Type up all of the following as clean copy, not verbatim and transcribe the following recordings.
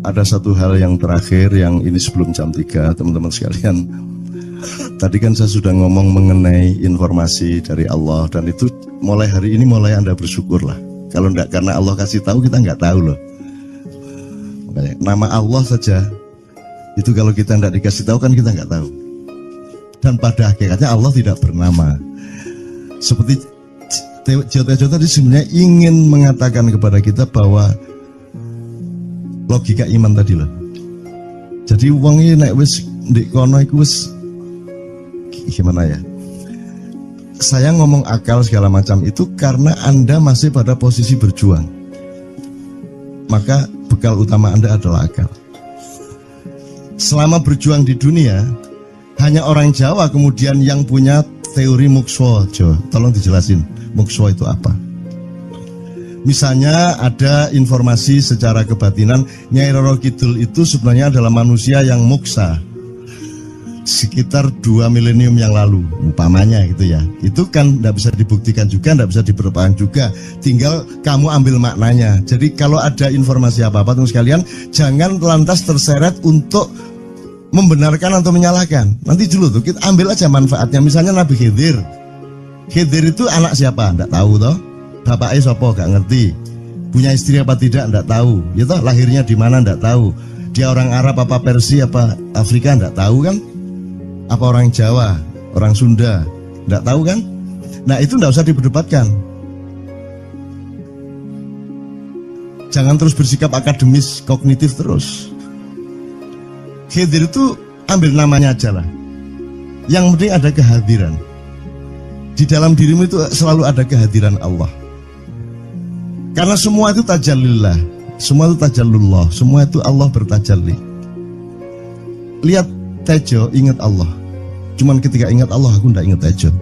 ada satu hal yang terakhir yang ini sebelum jam 3 teman-teman sekalian. Tadi kan saya sudah ngomong mengenai informasi dari Allah, dan itu mulai hari ini mulai Anda bersyukur lah. Kalau enggak karena Allah kasih tahu, kita enggak tahu loh. Makanya, nama Allah saja itu kalau kita enggak dikasih tahu kan kita enggak tahu. Dan pada hakikatnya Allah tidak bernama. Seperti Tejo tadi sebenarnya ingin mengatakan kepada kita bahwa logika iman tadi loh. Jadi wong ini nek wis ndek kono iku wis gimana ya? Saya ngomong akal segala macam itu karena Anda masih pada posisi berjuang. Maka bekal utama Anda adalah akal. Selama berjuang di dunia, hanya orang Jawa kemudian yang punya teori mukswa. Tolong dijelasin, mukswa itu apa? Misalnya ada informasi secara kebatinan Nyai Roro Kidul itu sebenarnya adalah manusia yang muksa sekitar 2 milenium yang lalu, umpamanya gitu ya. Itu kan tidak bisa dibuktikan juga, tidak bisa diperlukan juga. Tinggal kamu ambil maknanya. Jadi kalau ada informasi apa-apa teman sekalian, jangan lantas terseret untuk membenarkan atau menyalahkan. Nanti dulu tuh kita ambil aja manfaatnya. Misalnya Nabi Khidir. Khidir itu anak siapa? Tidak tahu toh. Bapaknya sopo gak ngerti. Punya istri apa tidak? Tidak tahu. Ya toh, lahirnya di mana? Tidak tahu. Dia orang Arab apa Persia apa Afrika? Tidak tahu kan? Apa orang Jawa, orang Sunda? Tidak tahu kan? Nah itu tidak usah diperdebatkan. Jangan terus bersikap akademis, kognitif terus. Khidir itu ambil namanya aja lah. Yang penting ada kehadiran. Di dalam dirimu itu selalu ada kehadiran Allah. Karena semua itu tajallillah, semua itu tajallullah, semua itu Allah bertajalli. Lihat Tejo, ingat Allah. Cuman ketika ingat Allah, aku ndak ingat Tejo.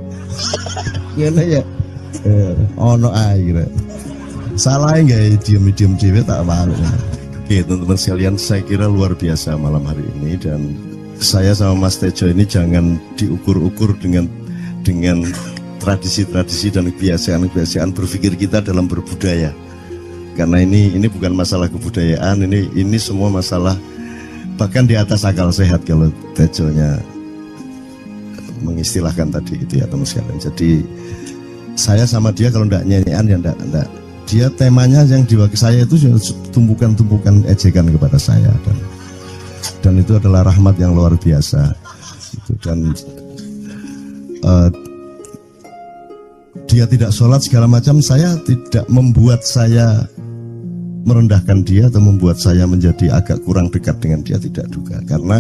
Gimana ya? Ono air. Salah nggak diem cewek tak malu. Oke teman-teman sekalian, saya kira luar biasa malam hari ini, dan saya sama Mas Tejo ini jangan diukur-ukur dengan tradisi-tradisi dan kebiasaan-kebiasaan berpikir kita dalam berbudaya. Karena ini bukan masalah kebudayaan, ini semua masalah bahkan di atas akal sehat kalau Tejonya mengistilahkan tadi itu ya teman sekalian. Jadi saya sama dia kalau enggak nyanyian ya enggak. Dia temanya yang diwakili saya itu tumpukan-tumpukan ejekan kepada saya, dan itu adalah rahmat yang luar biasa. Dan dia tidak sholat segala macam, saya tidak membuat saya merendahkan dia atau membuat saya menjadi agak kurang dekat dengan dia, tidak juga, karena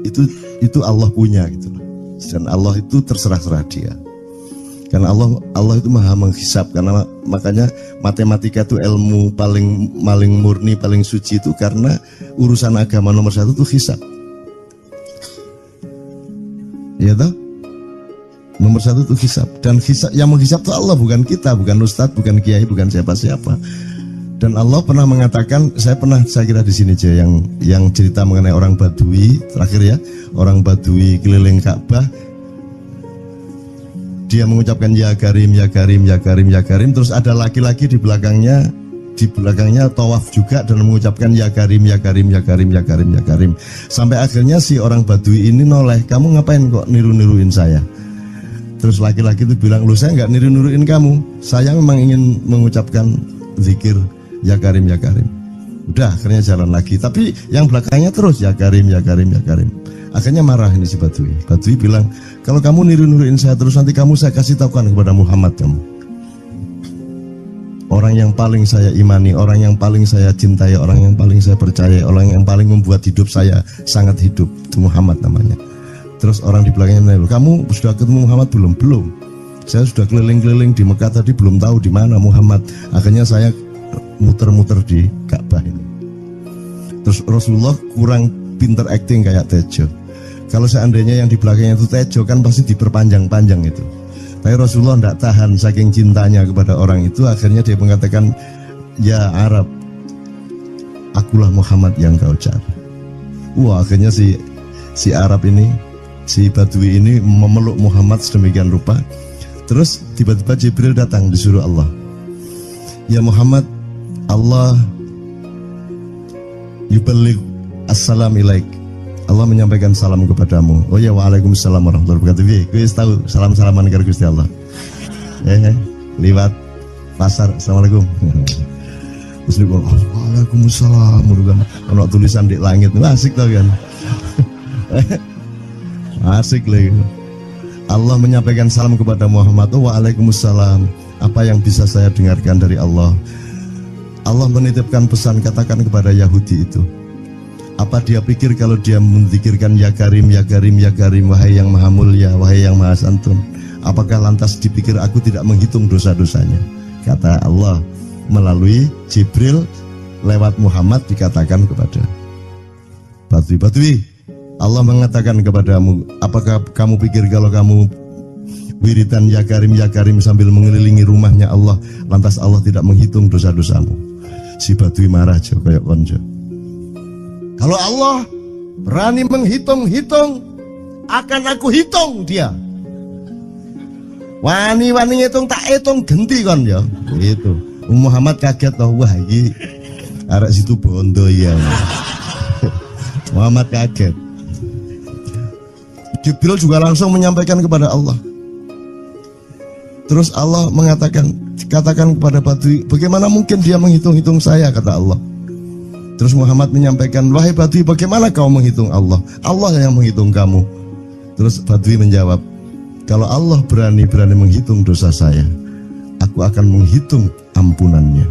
itu Allah punya gitu loh. Dan Allah itu terserah-serah dia. Karena Allah itu maha menghisap, karena makanya matematika itu ilmu paling murni, paling suci itu karena urusan agama nomor 1 itu hisap. Ya toh? Nomor 1 itu hisap, dan hisap, yang menghisap itu Allah, bukan kita, bukan ustadz, bukan kiai, bukan siapa-siapa. Dan Allah pernah mengatakan, saya kira di sini aja yang cerita mengenai orang Badui terakhir ya, orang Badui keliling Ka'bah, dia mengucapkan ya Karim, ya Karim, ya Karim, ya Karim, terus ada laki-laki di belakangnya tawaf juga dan mengucapkan ya Karim, ya Karim, ya Karim, ya Karim, ya Karim, sampai akhirnya si orang Badui ini noleh, kamu ngapain kok niru-niruin saya? Terus laki-laki itu bilang, loh saya nggak niru-niruin kamu, saya memang ingin mengucapkan zikir ya Karim, ya Karim. Udah akhirnya jalan lagi, tapi yang belakangnya terus ya Karim, ya Karim, ya Karim. Akhirnya marah ini si Badui. Badui bilang, kalau kamu niru-niruin saya terus, nanti saya kasih tahukan kepada Muhammad kamu. Orang yang paling saya imani, orang yang paling saya cintai, orang yang paling saya percaya, orang yang paling membuat hidup saya sangat hidup, itu Muhammad namanya. Terus orang di belakangnya nanya, kamu sudah ketemu Muhammad belum? Belum. Saya sudah keliling-keliling di Mekah tadi, belum tahu di mana Muhammad. Akhirnya saya muter-muter di Ka'bah ini. Terus Rasulullah kurang pinter acting kayak Tejo. Kalau seandainya yang di belakangnya itu Tejo kan pasti diperpanjang-panjang itu. Tapi Rasulullah tidak tahan saking cintanya kepada orang itu, akhirnya dia mengatakan, ya Arab, akulah Muhammad yang kau cari. Wah, akhirnya si Arab ini, si Badui ini memeluk Muhammad sedemikian rupa. Terus tiba-tiba Jibril datang disuruh Allah, ya Muhammad, Allah yuballigh assalam ilaik. Allah menyampaikan salam kepadamu. Oh ya, waalaikumsalam warahmatullahi wabarakatuh. Gue tahu salam-salaman karo Gusti Allah. Liwat pasar, assalamualaikum. Terus dia bilang, waalaikumsalam. Ono tulisan di langit, asik tau kan? Asik lagi. Allah menyampaikan salam kepada Muhammad. Oh, waalaikumsalam. Apa yang bisa saya dengarkan dari Allah? Allah menitipkan pesan, katakan kepada Yahudi itu. Apa dia pikir kalau dia menzikirkan ya Karim, ya Karim, ya Karim, wahai yang maha mulia, wahai yang maha santun, apakah lantas dipikir aku tidak menghitung dosa-dosanya? Kata Allah melalui Jibril lewat Muhammad dikatakan kepada Badui, Allah mengatakan kepadamu, apakah kamu pikir kalau kamu wiridan ya Karim sambil mengelilingi rumahnya Allah, lantas Allah tidak menghitung dosa-dosamu? Si Badui marah jo kayak konjo. Kalau Allah berani menghitung-hitung, akan aku hitung dia. Wani-wani hitung tak hitung genti kon ya. Gitu. Muhammad kaget toh, wah iki arek situ bondo ya. Muhammad kaget. Jibril juga langsung menyampaikan kepada Allah. Terus Allah mengatakan, katakan kepada Badui, bagaimana mungkin dia menghitung-hitung saya, kata Allah. Terus Muhammad menyampaikan, wahai Badui, bagaimana kau menghitung Allah? Allah yang menghitung kamu. Terus Badui menjawab, kalau Allah berani menghitung dosa saya, aku akan menghitung ampunannya.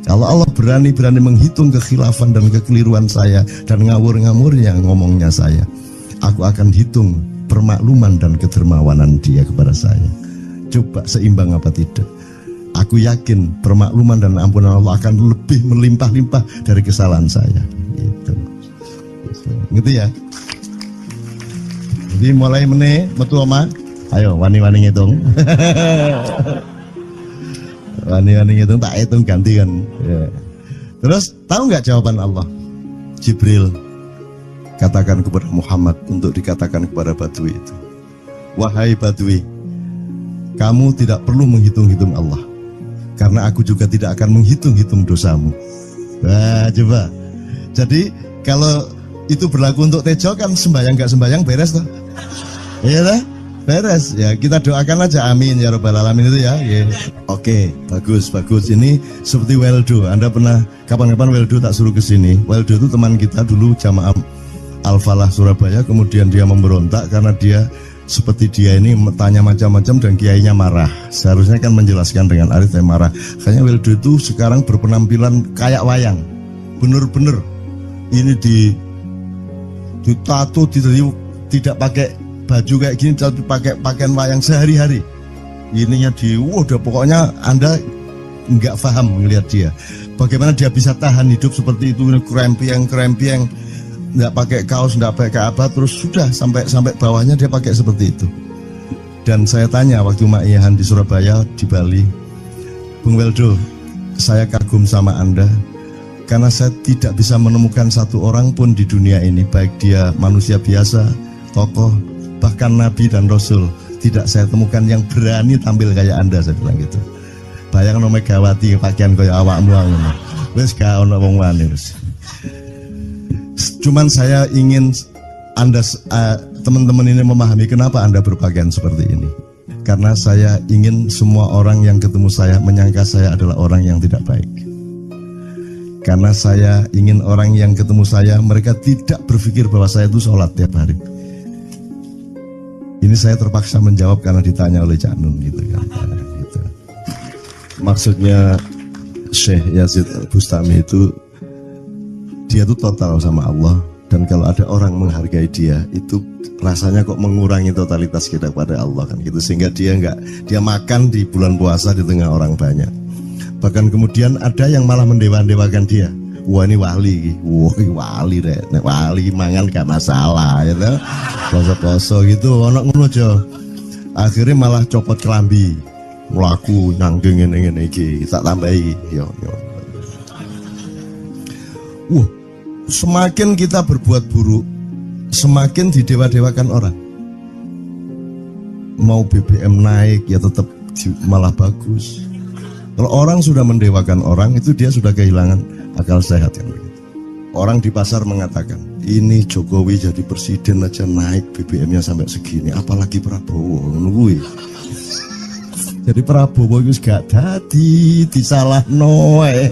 Kalau Allah berani menghitung kekhilafan dan kekeliruan saya dan ngawur-ngawurnya ngomongnya saya, aku akan hitung permakluman dan kedermawanan dia kepada saya. Coba seimbang apa tidak? Aku yakin permakluman dan ampunan Allah akan lebih melimpah-limpah dari kesalahan saya. Gitu ya. Jadi mulai metu oma, ayo wani-wani ngitung. Wani-wani ngitung tak hitung ganti kan. Ya. Terus tahu nggak jawaban Allah? Jibril katakan kepada Muhammad untuk dikatakan kepada Badui itu. Wahai Badui, kamu tidak perlu menghitung-hitung Allah, karena aku juga tidak akan menghitung-hitung dosamu. Nah, coba. Jadi kalau itu berlaku untuk Tejo kan sembahyang gak sembahyang beres toh? Iya lah, beres. Ya kita doakan aja amin ya robbal alamin itu ya. Yeah. Oke, bagus. Ini seperti Weldo. Anda pernah kapan-kapan Weldo tak suruh ke sini. Weldo itu teman kita dulu jamaah Al-Falah Surabaya, kemudian dia memberontak karena dia seperti dia ini tanya macam-macam dan kiainya marah. Seharusnya kan menjelaskan dengan arif yang marah. Kayaknya Weldo itu sekarang berpenampilan kayak wayang. Bener-bener ini ditato, tidak pakai baju kayak gini, tapi pakai pakaian wayang sehari-hari. Ininya udah pokoknya Anda nggak paham melihat dia. Bagaimana dia bisa tahan hidup seperti itu, krempieng, nggak pakai kaos, nggak pakai apa, terus sudah sampai bawahnya dia pakai seperti itu. Dan saya tanya waktu Ma'iyahan di Surabaya, di Bali, Bung Weldo, saya kagum sama Anda karena saya tidak bisa menemukan satu orang pun di dunia ini, baik dia manusia biasa, tokoh, bahkan Nabi dan Rasul, tidak saya temukan yang berani tampil kayak Anda, saya bilang gitu. Bayang no Megawati pakaian kayak awakmu ngono. Wis gak ono wong wani wis. Cuman saya ingin Anda teman-teman ini memahami kenapa Anda berpakaian seperti ini. Karena saya ingin semua orang yang ketemu saya menyangka saya adalah orang yang tidak baik. Karena saya ingin orang yang ketemu saya, mereka tidak berpikir bahwa saya itu sholat tiap hari. Ini saya terpaksa menjawab karena ditanya oleh Cak Nun gitu kan. Gitu. Maksudnya Syekh Yazid Bustami itu, dia itu total sama Allah, dan kalau ada orang menghargai dia itu rasanya kok mengurangi totalitas kita kepada Allah kan gitu, sehingga dia makan di bulan puasa di tengah orang banyak. Bahkan kemudian ada yang malah mendewa-dewakan dia. Wah ini wali, wali deh, wali mangan gak masalah ya gitu. Poso-poso gitu, ono ngono aja. Akhirnya malah copot kelambi, mlaku nanggung ngene iki, tak tambahi yo. Semakin kita berbuat buruk, semakin didewa-dewakan orang. Mau BBM naik ya tetap malah bagus. Kalau orang sudah mendewakan orang, itu dia sudah kehilangan akal sehat kan begitu. Orang di pasar mengatakan, ini Jokowi jadi presiden aja naik BBM-nya sampai segini, apalagi Prabowo. Nungguin. Jadi Prabowo itu gak dadi disalah noe.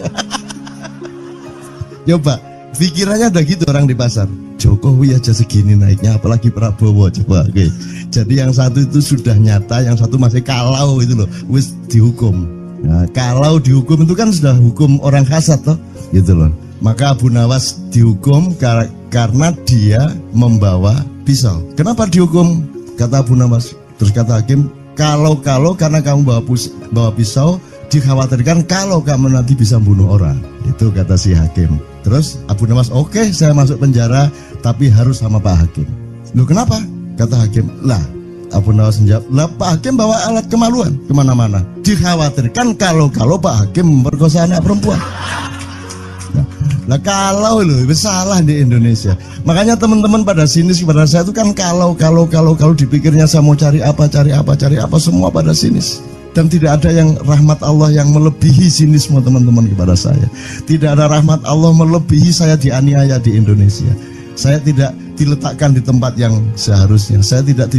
Coba, pikirannya ada gitu orang di pasar. Jokowi aja segini naiknya, apalagi Prabowo. Coba, oke. Jadi yang satu itu sudah nyata, yang satu masih kalau itu loh, wis dihukum. Nah, kalau dihukum itu kan sudah hukum orang kasat toh, gitu loh. Maka Abu Nawas dihukum karena dia membawa pisau. Kenapa dihukum? Kata Abu Nawas. Terus kata hakim, kalau karena kamu bawa pisau, dikhawatirkan kalau kamu nanti bisa bunuh orang. Itu kata si hakim. Terus Abu Nawas, oke, saya masuk penjara, tapi harus sama Pak Hakim. Loh kenapa? Kata hakim, lah Abu Nawas menjawab, lah Pak Hakim bawa alat kemaluan kemana-mana. Dikhawatirkan kalau Pak Hakim memperkosa anak perempuan. Nah kalau loh, salah di Indonesia. Makanya teman-teman pada sinis kepada saya itu kan kalau dipikirnya saya mau cari apa, semua pada sinis. Dan tidak ada yang rahmat Allah yang melebihi sinisme teman-teman kepada saya. Tidak ada rahmat Allah melebihi saya dianiaya di Indonesia. Saya tidak diletakkan di tempat yang seharusnya. Saya tidak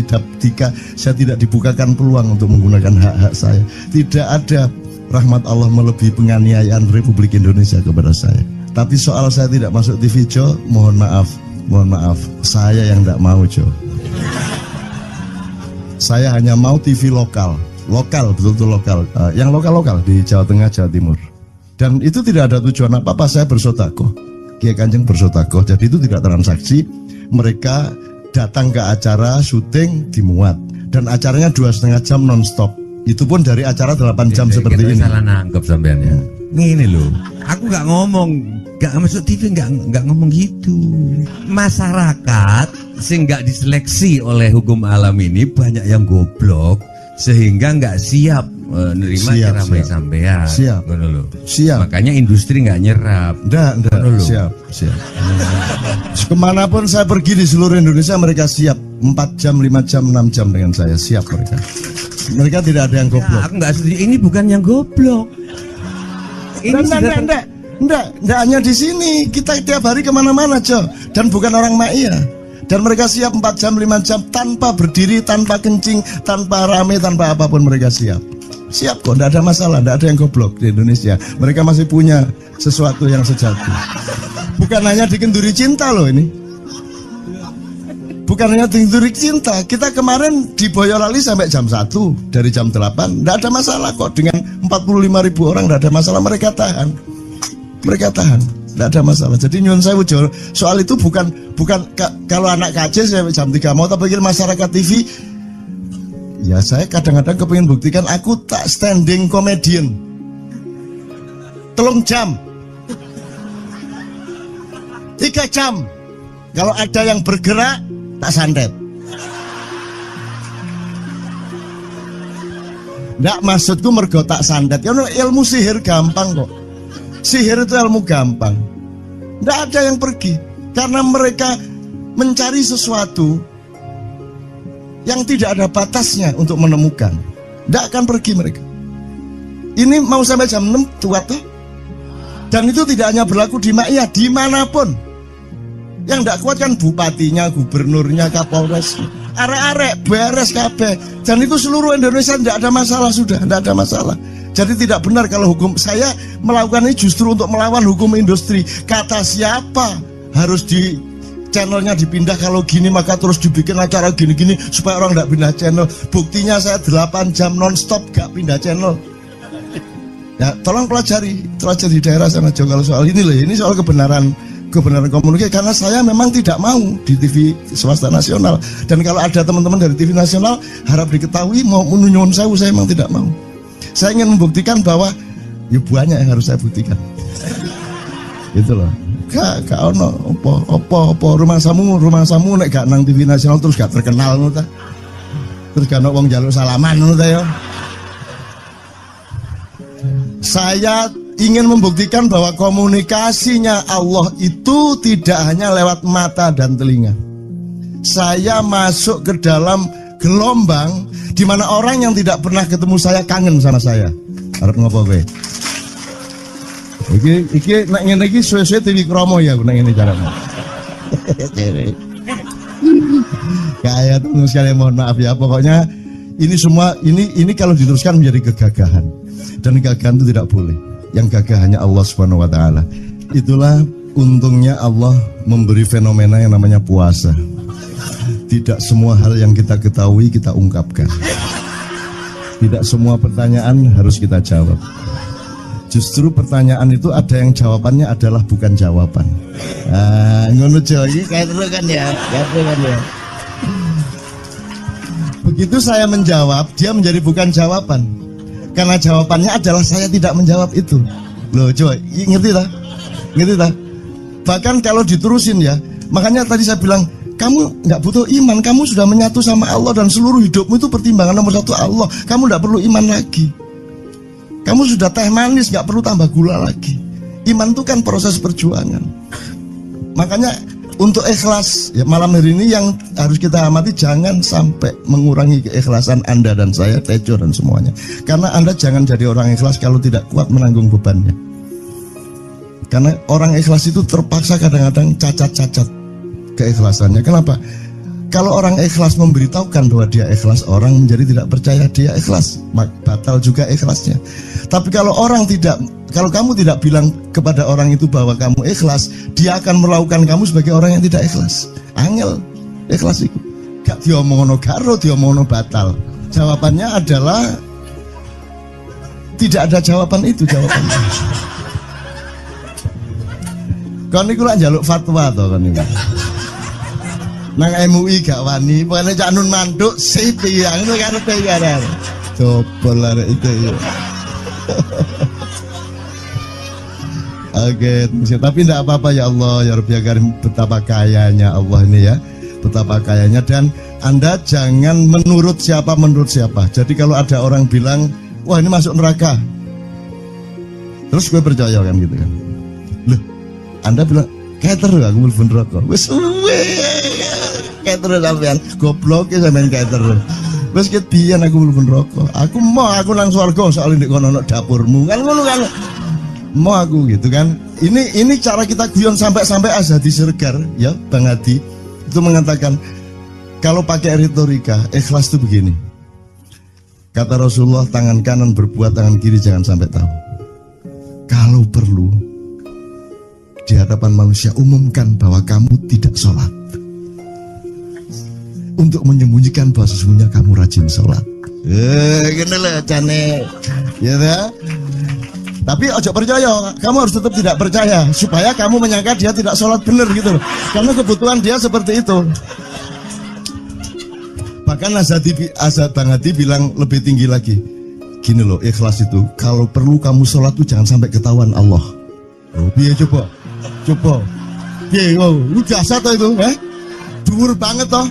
dibukakan peluang untuk menggunakan hak-hak saya. Tidak ada rahmat Allah melebihi penganiayaan Republik Indonesia kepada saya. Tapi soal saya tidak masuk TV, Jo, mohon maaf, saya yang tidak mau, Jo. Saya hanya mau TV lokal, betul-betul lokal, yang lokal di Jawa Tengah, Jawa Timur. Dan itu tidak ada tujuan apa-apa, saya bersodakoh, Kiai Kanjeng bersodakoh, jadi itu tidak transaksi. Mereka datang ke acara syuting dimuat, dan acaranya 2,5 jam non-stop. Itu pun dari acara 8 jam seperti ini. Salah nangkep sampean ya. Ini loh, aku nggak ngomong, nggak masuk TV, nggak ngomong gitu. Masyarakat sing nggak diseleksi oleh hukum alam ini banyak yang goblok sehingga nggak siap menerima ceramah sampean. Siap. Makanya industri nggak nyerap. Siap. Kemanapun saya pergi di seluruh Indonesia mereka siap 4 jam, 5 jam, 6 jam dengan saya, siap mereka. Mereka tidak ada yang goblok. Aku nggak setuju. Ini bukan yang goblok. Enggak hanya di sini, kita tiap hari kemana-mana, Jo. Dan bukan orang Ma'iyah. Dan mereka siap 4 jam, 5 jam tanpa berdiri, tanpa kencing, tanpa rame, tanpa apapun mereka siap. Siap kok, enggak ada masalah, enggak ada yang goblok di Indonesia. Mereka masih punya sesuatu yang sejati. Bukan hanya dikenduri cinta loh ini. Bukan hanya dikenduri cinta. Kita kemarin di Boyolali sampai jam 1, dari jam 8. Enggak ada masalah kok, dengan 45.000 orang enggak ada masalah, mereka tahan. Tidak ada masalah. Jadi nyuwun sewu, soal itu bukan kalau anak KJ saya jam 3 mau tapi masyarakat TV. Ya saya kadang-kadang kepingin buktikan aku tak standing comedian. 3 jam 3 jam. Kalau ada yang bergerak tak santet. Nggak, maksudku mergo tak santet. Ya ilmu sihir gampang kok. Sihir itu ilmu gampang. Tidak ada yang pergi karena mereka mencari sesuatu yang tidak ada batasnya untuk menemukan. Tidak akan pergi mereka. Ini mau sampai jam 6 tuat tuh. Dan itu tidak hanya berlaku di Ma'iyah, dimanapun. Yang tidak kuat kan bupatinya, gubernurnya, kapolres, arek-arek beres kabeh. Dan itu seluruh Indonesia tidak ada masalah, sudah tidak ada masalah. Jadi tidak benar kalau hukum, saya melakukan ini justru untuk melawan hukum industri. Kata siapa harus di channelnya dipindah, kalau gini maka terus dibikin acara gini-gini supaya orang tidak pindah channel. Buktinya saya 8 jam non-stop gak pindah channel. Ya tolong pelajari di daerah sana juga kalau soal ini loh. Ini soal kebenaran komunikasi, karena saya memang tidak mau di TV swasta nasional. Dan kalau ada teman-teman dari TV nasional harap diketahui mau menyunyun saya memang tidak mau. Saya ingin membuktikan bahwa ya banyak yang harus saya buktikan. Gitu loh. Gak ono opo rumah samu nek gak nang TV nasional terus gak terkenal ngono ta. Terus gak ono wong njaluk salaman ngono ta ya. Saya ingin membuktikan bahwa komunikasinya Allah itu tidak hanya lewat mata dan telinga. Saya masuk ke dalam gelombang di mana orang yang tidak pernah ketemu saya kangen sama saya. Harap ngopo kowe? Iki nek ngene iki suwe-suwe TV kromo ya aku nek ngene carane. Kayak teman sekalian mohon maaf ya, pokoknya ini semua ini kalau diteruskan menjadi kegagahan, dan kegagahan itu tidak boleh. Yang gagah hanya Allah Subhanahu wa taala. Itulah untungnya Allah memberi fenomena yang namanya puasa. Tidak semua hal yang kita ketahui kita ungkapkan. Tidak semua pertanyaan harus kita jawab. Justru pertanyaan itu ada yang jawabannya adalah bukan jawaban. Ngono iki kayak terus kan ya. Begitu saya menjawab, dia menjadi bukan jawaban. Karena jawabannya adalah saya tidak menjawab itu. Loh, coba ngerti tak? Ngerti tak? Bahkan kalau diterusin ya, makanya tadi saya bilang, kamu nggak butuh iman, kamu sudah menyatu sama Allah dan seluruh hidupmu itu pertimbangan nomor satu Allah. Kamu nggak perlu iman lagi. Kamu sudah teh manis, nggak perlu tambah gula lagi. Iman itu kan proses perjuangan. Makanya untuk ikhlas ya, malam hari ini yang harus kita amati, jangan sampai mengurangi keikhlasan Anda dan saya, Tejo dan semuanya. Karena Anda jangan jadi orang ikhlas kalau tidak kuat menanggung bebannya. Karena orang ikhlas itu terpaksa kadang-kadang cacat-cacat keikhlasannya. Kenapa? Kalau orang ikhlas memberitahukan bahwa dia ikhlas, orang menjadi tidak percaya dia ikhlas, batal juga ikhlasnya. Tapi kalau kamu tidak bilang kepada orang itu bahwa kamu ikhlas, dia akan melakukan kamu sebagai orang yang tidak ikhlas. Angel ikhlas itu gak diomongono karo, diomongono batal. Jawabannya adalah tidak ada jawaban itu jawabannya. Kon niku lak njaluk fatwa to kon niku. Nang MUI gak wani, pokoknya Cak Nun manduk sip ya, itu karepe ya. Coba lah itu ya. Oke, tapi tidak apa-apa ya Allah, ya Rabbi ya Karim, betapa kayanya Allah ini ya, betapa kayanya. Dan Anda jangan menurut siapa. Jadi kalau ada orang bilang, wah ini masuk neraka, terus gue percaya kan gitu kan. Loh, Anda bilang, kater aku mlebu neraka. Wis kater sampean, goblok ya sampean kater. Wis ketian aku mlebu neraka. Aku nang swarga soalnya ndek kono ana dapurmu. Kan ngono kan. Mau aku gitu kan. Ini cara kita guyon sampai Azhadi Siregar ya, Bang Hadi itu mengatakan kalau pakai retorika ikhlas itu begini. Kata Rasulullah, tangan kanan berbuat, tangan kiri jangan sampai tahu. Kalau perlu di hadapan manusia umumkan bahwa kamu tidak sholat, untuk menyembunyikan bahwa sesungguhnya kamu rajin sholat. Gini lah cane, ya dah. Tapi ojo percaya, kamu harus tetap tidak percaya supaya kamu menyangka dia tidak sholat benar gitu loh. Karena kebutuhan dia seperti itu. Bahkan Bang Hadi bilang lebih tinggi lagi. Gini loh, ikhlas itu kalau perlu kamu sholat tuh jangan sampai ketahuan Allah. Oh, biar coba. Ini jasa toh itu, dhuwur banget toh.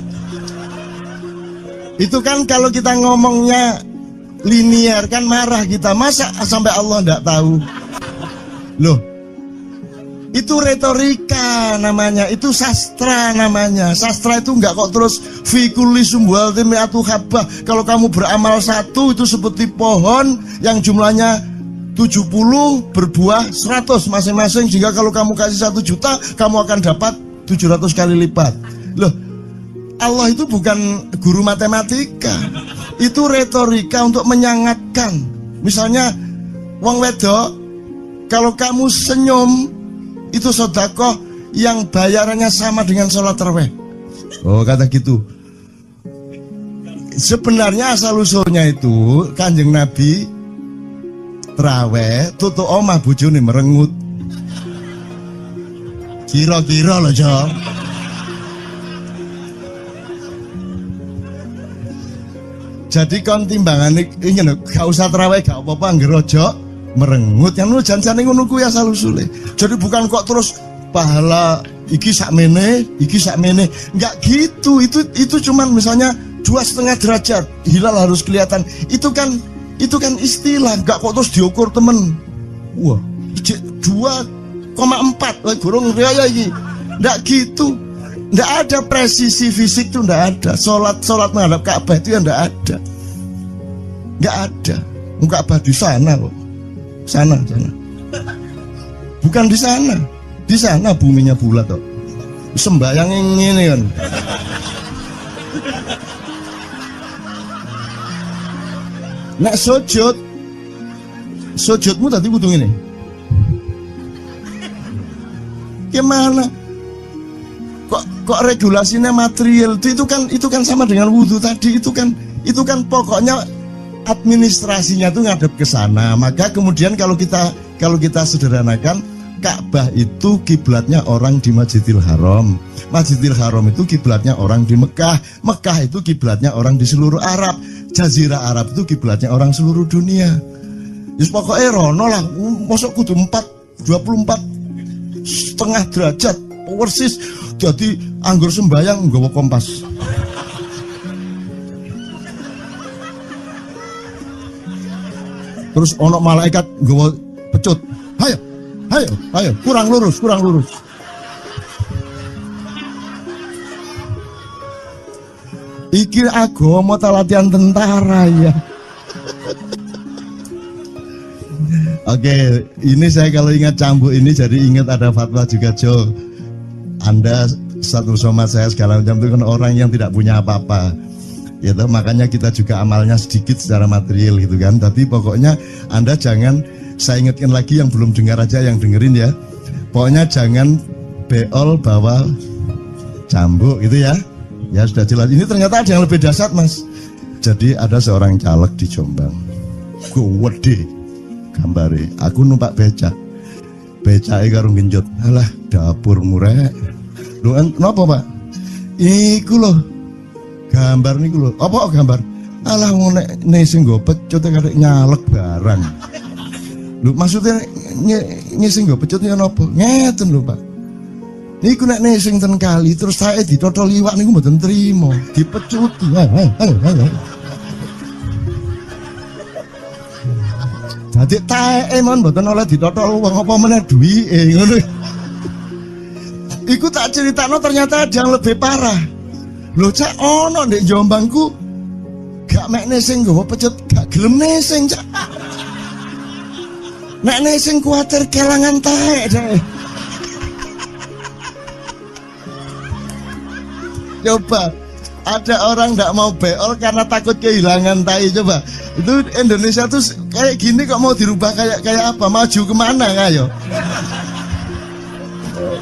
Itu kan kalau kita ngomongnya linear kan marah kita, masa sampai Allah enggak tahu. Loh, itu retorika namanya, itu sastra namanya. Sastra itu enggak kok terus fi kulli sumbuhatin mi'atu habbah. Kalau kamu beramal satu itu seperti pohon yang jumlahnya 70 berbuah 100 masing-masing, sehingga kalau kamu kasih 1 juta kamu akan dapat 700 kali lipat. Loh, Allah itu bukan guru matematika, itu retorika untuk menyangatkan. Misalnya wong wedok, kalau kamu senyum itu sedekah yang bayarannya sama dengan sholat tarawih. Oh, kata gitu. Sebenarnya asal usulnya itu Kanjeng Nabi tarawih tutuk omah bojone merengut. Kira-kira loh, Jo. Jadi kon timbangan ini gak usah terawih gak apa-apa, ngerojo merengut yang lu janjane ngono kuwi asal usule. Jadi bukan kok terus pahala iki sakmene, enggak gitu. Itu cuman misalnya 2,5 derajat hilal harus kelihatan. Itu kan istilah, enggak kok terus diukur temen. Wah, 2,4 gurung riya iki. Enggak gitu. Nggak ada presisi fisik tuh, nggak ada. Sholat menghadap Ka'bah itu ya nggak ada. Nggak ada. Ka'bah di sana kok. Sana. Bukan di sana. Di sana buminya bulat kok. Sembayang ini kan. Nek sujudmu tadi kudu ini. Gimana? Kok regulasinya material itu kan sama dengan wudhu tadi, itu kan pokoknya administrasinya tuh ngadep ke sana. Maka kemudian kalau kita sederhanakan, Ka'bah itu kiblatnya orang di Masjidil Haram. Masjidil Haram itu kiblatnya orang di Mekah. Mekah itu kiblatnya orang di seluruh Arab. Jazirah Arab itu kiblatnya orang seluruh dunia. Yus pokoknya rono lah, masuk kudu 24 setengah derajat persis. Jadi anggur sembayang nggawa kompas. Terus ono malaikat nggawa pecut. Ayo, kurang lurus. Iki agama ta latihan tentara ya. Oke, ini saya kalau ingat cambuk ini jadi ingat ada fatwa juga, Jo. Anda satu sama saya segala macam itu kan orang yang tidak punya apa-apa. Ya toh, makanya kita juga amalnya sedikit secara material gitu kan. Tapi pokoknya Anda jangan, saya ingatkan lagi yang belum dengar aja, yang dengerin ya. Pokoknya jangan beol bawa cambuk gitu ya. Ya sudah jelas. Ini ternyata ada yang lebih dahsyat, Mas. Jadi ada seorang caleg di Jombang. Gede gambare. Aku numpak becak. Becake karo genjot. Alah, dapur murek. Lho napa, Pak? Iku lho. Gambar niku lho. Apa gambar? Alah ngono nek sing nggo pecut kadek nyalek barang. Lho maksudnya sing nggo pecut ya napa? Ngeten lho, Pak. Niku nek sing ten kali terus saya ditotol iwak niku mboten trimo, dipecuti. Dadi taeke mon mboten oleh ditotol wong apa meneh duwike ngono. Iku tak critakno ternyata ada yang lebih parah. Lho cak ono ndek Jombangku gak mek sing nggawa pecut gak gelem nesing cak. Nek nesing kuwatir kelangan taek deh. Coba ada orang tidak mau beol karena takut kehilangan tai. Coba itu Indonesia tuh kayak gini kok mau dirubah kayak apa? Maju kemana ayo?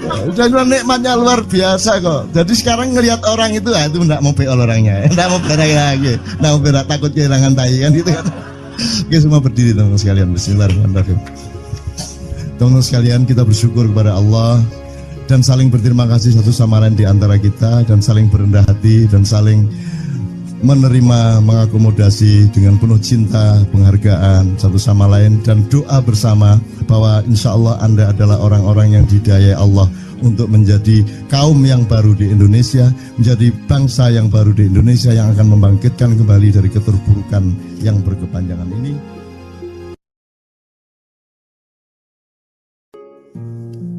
Udah nikmatnya luar biasa kok. Jadi sekarang ngelihat orang itu itu tidak mau beol orangnya, tidak mau berak lagi, tidak mau berak, takut kehilangan tai kan gitu kan. Oke, semua berdiri teman-teman sekalian. Bismillahirrahmanirrahim. Teman-teman sekalian, kita bersyukur kepada Allah dan saling berterima kasih satu sama lain di antara kita, dan saling berendah hati dan saling menerima, mengakomodasi dengan penuh cinta, penghargaan satu sama lain, dan doa bersama bahwa insya Allah Anda adalah orang-orang yang dihidayai Allah untuk menjadi kaum yang baru di Indonesia, menjadi bangsa yang baru di Indonesia yang akan membangkitkan kembali dari keterpurukan yang berkepanjangan ini.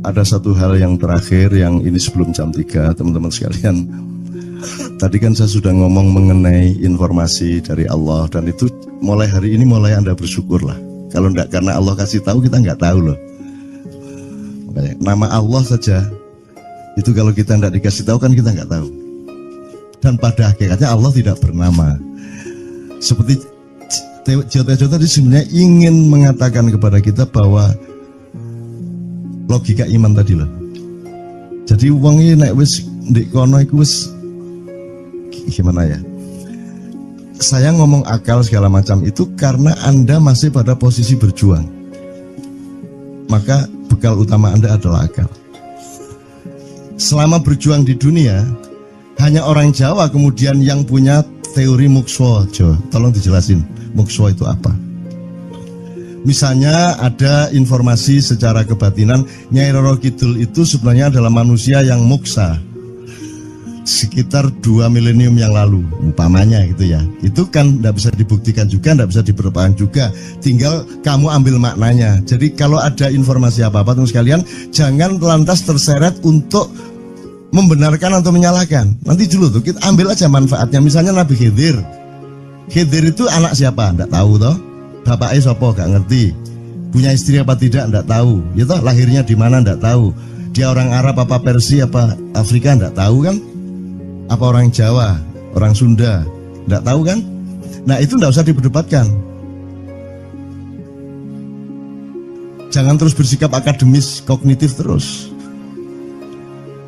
Ada satu hal yang terakhir yang ini sebelum jam 3 teman-teman sekalian. Tadi kan saya sudah ngomong mengenai informasi dari Allah, dan itu mulai hari ini mulai Anda bersyukurlah. Kalau enggak karena Allah kasih tahu, kita enggak tahu loh. Makanya, nama Allah saja itu kalau kita enggak dikasih tahu kan kita enggak tahu. Dan pada hakikatnya Allah tidak bernama. Seperti Jota tadi sebenarnya ingin mengatakan kepada kita bahwa logika iman tadi loh. Jadi wong iki nek wis ndek kono iku wis gimana ya? Saya ngomong akal segala macam itu karena Anda masih pada posisi berjuang. Maka bekal utama Anda adalah akal. Selama berjuang di dunia, hanya orang Jawa kemudian yang punya teori mukswa. Jo, tolong dijelasin mukswa itu apa? Misalnya ada informasi secara kebatinan Nyai Roro Kidul itu sebenarnya adalah manusia yang muksa sekitar 2 milenium yang lalu, umpamanya gitu ya. Itu kan tidak bisa dibuktikan juga, tidak bisa diperlukan juga. Tinggal kamu ambil maknanya. Jadi kalau ada informasi apa-apa teman sekalian, jangan lantas terseret untuk membenarkan atau menyalahkan. Nanti dulu tuh kita ambil aja manfaatnya. Misalnya Nabi Khidir. Khidir itu anak siapa? Tidak tahu toh. Bapaknya sopo gak ngerti. Punya istri apa tidak, enggak tahu. Ya toh, lahirnya di mana enggak tahu. Dia orang Arab apa Persia apa Afrika enggak tahu kan? Apa orang Jawa, orang Sunda, enggak tahu kan? Nah, itu enggak usah diperdebatkan. Jangan terus bersikap akademis, kognitif terus.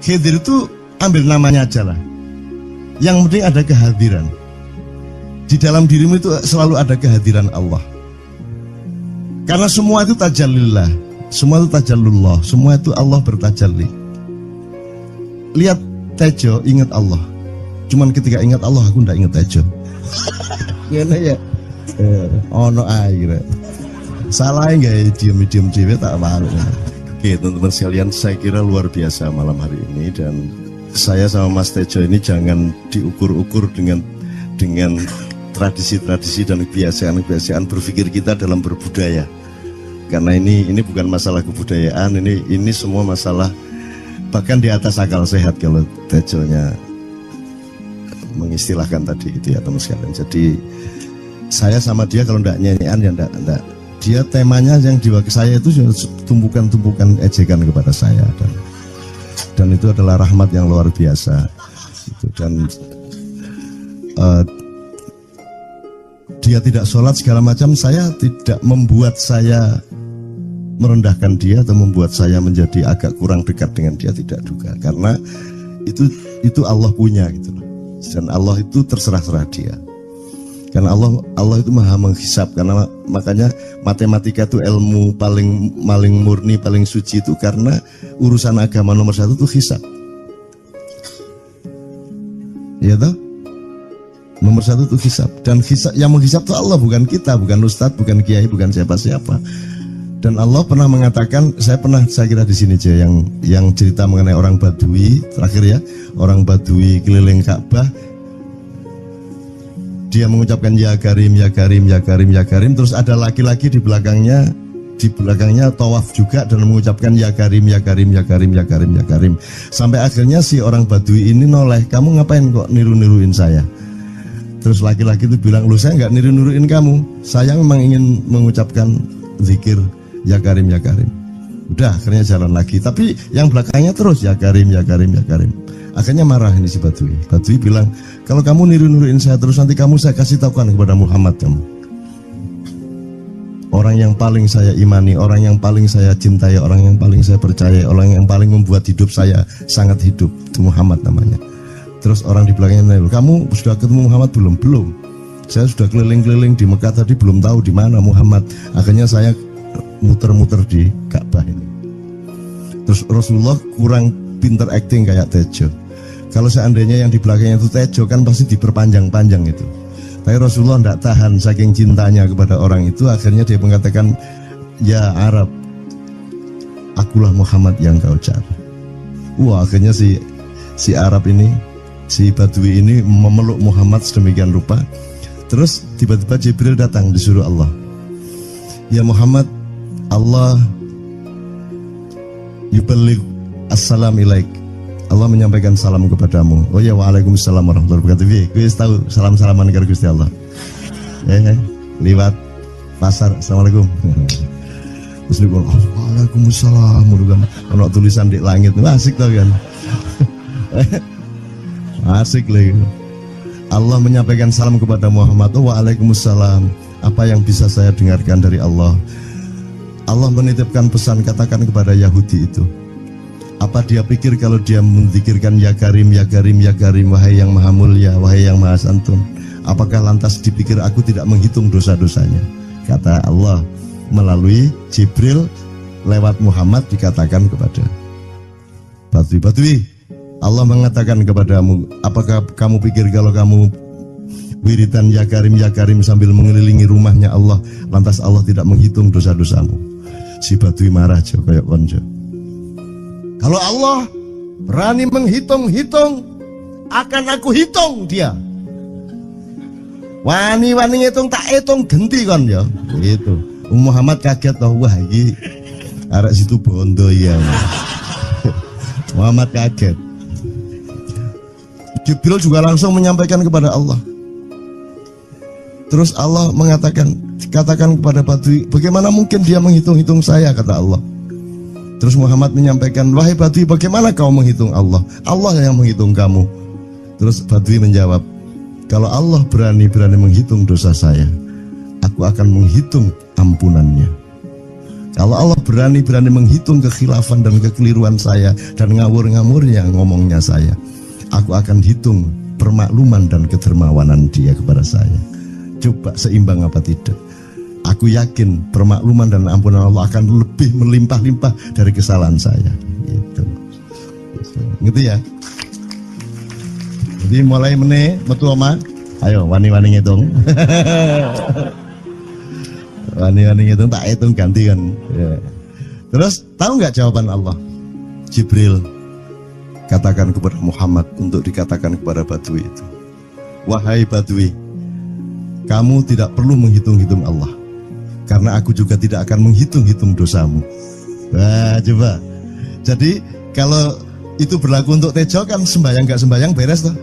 Khidir itu ambil namanya aja lah. Yang penting ada kehadiran. Di dalam dirimu itu selalu ada kehadiran Allah. Karena semua itu tajallillah, semua itu tajallullah, semua itu Allah bertajalli. Lihat Tejo, ingat Allah. Cuman ketika ingat Allah, aku ndak ingat Tejo. Gimana ya? Ono air. Salah nggak diem cewek tak malu. Oke teman-teman sekalian, saya kira luar biasa malam hari ini, dan saya sama Mas Tejo ini jangan diukur-ukur dengan tradisi-tradisi dan kebiasaan-kebiasaan berpikir kita dalam berbudaya. Karena ini bukan masalah kebudayaan, ini semua masalah bahkan di atas akal sehat kalau Tejonya mengistilahkan tadi itu ya teman sekalian. Jadi saya sama dia kalau ndak nyanyian ya ndak. Dia temanya yang diwakili saya itu tumpukan-tumpukan ejekan kepada saya, dan itu adalah rahmat yang luar biasa. Dan dia tidak sholat segala macam, saya tidak membuat saya merendahkan dia atau membuat saya menjadi agak kurang dekat dengan dia, tidak juga, karena itu Allah punya gitu loh. Dan Allah itu terserah-serah dia, karena Allah itu maha menghisap. Karena makanya matematika itu ilmu paling murni, paling suci itu, karena urusan agama nomor satu itu hisap, ya toh. Nomor satu itu hisap, dan hisap, yang menghisap itu Allah, bukan kita, bukan ustadz, bukan kiai, bukan siapa-siapa. Dan Allah pernah mengatakan, saya kira di sini aja yang cerita mengenai orang Badui terakhir ya, orang Badui keliling Ka'bah, dia mengucapkan ya Karim, ya Karim, ya Karim, ya Karim, terus ada laki-laki di belakangnya tawaf juga dan mengucapkan ya Karim, ya Karim, ya Karim, ya Karim, ya Karim, sampai akhirnya si orang Badui ini noleh, kamu ngapain kok niru-niruin saya? Terus laki-laki itu bilang, loh saya nggak niru-niruin kamu, saya memang ingin mengucapkan zikir ya Karim, ya Karim. Udah, akhirnya jalan lagi, tapi yang belakangnya terus ya Karim, ya Karim, ya Karim. Akhirnya marah ini si Badui. Badui bilang, kalau kamu niru-niruin saya terus, nanti saya kasih tahukan kepada Muhammad kamu. Orang yang paling saya imani, orang yang paling saya cintai, orang yang paling saya percaya, orang yang paling membuat hidup saya sangat hidup, itu Muhammad namanya. Terus orang di belakangnya nanya, kamu sudah ketemu Muhammad belum? Belum. Saya sudah keliling-keliling di Mekah tadi, belum tahu di mana Muhammad. Akhirnya saya muter-muter di Ka'bah ini. Terus Rasulullah kurang pinter acting kayak Tejo. Kalau seandainya yang di belakangnya itu Tejo, kan pasti diperpanjang-panjang itu. Tapi Rasulullah tidak tahan, saking cintanya kepada orang itu, akhirnya dia mengatakan, ya Arab, akulah Muhammad yang kau cari. Wah, akhirnya si Arab ini, si Badui ini memeluk Muhammad sedemikian rupa. Terus tiba-tiba Jibril datang, disuruh Allah, ya Muhammad, Allah yuballigh assalam ilaik, Allah menyampaikan salam kepadamu. Oh ya, waalaikumsalam warahmatullahi wabarakatuh. Gue tahu salam-salaman karo Gusti Allah. Liwat pasar, assalamualaikum. Terus dia bilang, waalaikumsalam, kan ono tulisan di langit, asik tau kan. Asik lagi. Allah menyampaikan salam kepada Muhammad. Oh, waalaikumsalam. Apa yang bisa saya dengarkan dari Allah? Allah menitipkan pesan, katakan kepada Yahudi itu, apa dia pikir kalau dia menzikirkan ya Karim, ya Karim, ya Karim, wahai yang maha mulia, wahai yang maha santun, apakah lantas dipikir aku tidak menghitung dosa-dosanya? Kata Allah melalui Jibril lewat Muhammad, dikatakan kepada Badui, Allah mengatakan kepadamu, apakah kamu pikir kalau kamu wiridan ya Karim sambil mengelilingi rumahnya Allah, lantas Allah tidak menghitung dosa-dosamu? Si Badui marah jo, kayak konjo. Kalau Allah berani menghitung-hitung, akan aku hitung dia. Wani-wani ngitung tak hitung genti kon ya. Gitu. Muhammad kaget toh, wah iki arek situ bondo ya. Muhammad kaget. Jibril juga langsung menyampaikan kepada Allah. Terus Allah mengatakan, katakan kepada Badui, bagaimana mungkin dia menghitung-hitung saya, kata Allah. Terus Muhammad menyampaikan, wahai Badui, bagaimana kau menghitung Allah? Allah yang menghitung kamu. Terus Badui menjawab, kalau Allah berani-berani menghitung dosa saya, aku akan menghitung ampunannya. Kalau Allah berani-berani menghitung kekhilafan dan kekeliruan saya dan ngawur-ngawurnya ngomongnya saya, aku akan hitung permakluman dan kedermawanan dia kepada saya. Coba seimbang apa tidak? Aku yakin permakluman dan ampunan Allah akan lebih melimpah-limpah dari kesalahan saya. Gitu. Ngerti ya? Jadi mulai meneh metu oma. Ayo wani-wani ngitung. Wani-wani ngitung tak hitung gantian. Ya. Terus tahu nggak jawaban Allah? Jibril katakan kepada Muhammad untuk dikatakan kepada Badui itu, wahai Badui, kamu tidak perlu menghitung-hitung Allah, karena aku juga tidak akan menghitung-hitung dosamu. Wah, coba. Jadi kalau itu berlaku untuk Tejo kan sembahyang gak sembahyang beres toh?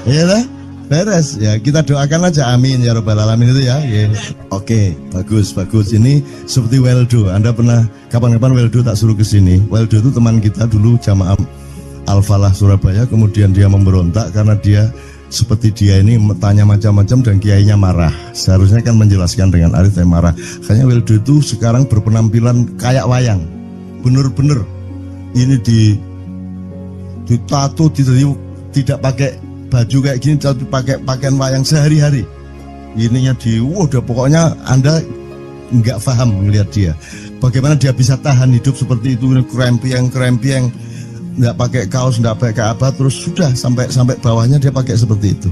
Iya lah, beres. Ya kita doakan aja, amin ya robbal alamin itu ya. Yeah. Oke, bagus. Ini seperti Weldo. Anda pernah kapan-kapan Weldo tak suruh ke sini. Weldo itu teman kita dulu jamaah Al-Falah Surabaya, kemudian dia memberontak karena dia seperti dia ini tanya macam-macam dan kiainya marah. Seharusnya kan menjelaskan dengan arif yang marah. Kayaknya Weldo itu sekarang berpenampilan kayak wayang. Bener-bener ini ditato, tidak pakai baju kayak gini, tapi pakai pakaian wayang sehari-hari. Ininya udah pokoknya Anda nggak paham melihat dia. Bagaimana dia bisa tahan hidup seperti itu, krempieng, nggak pakai kaos, nggak pakai apa, terus sudah sampai bawahnya dia pakai seperti itu.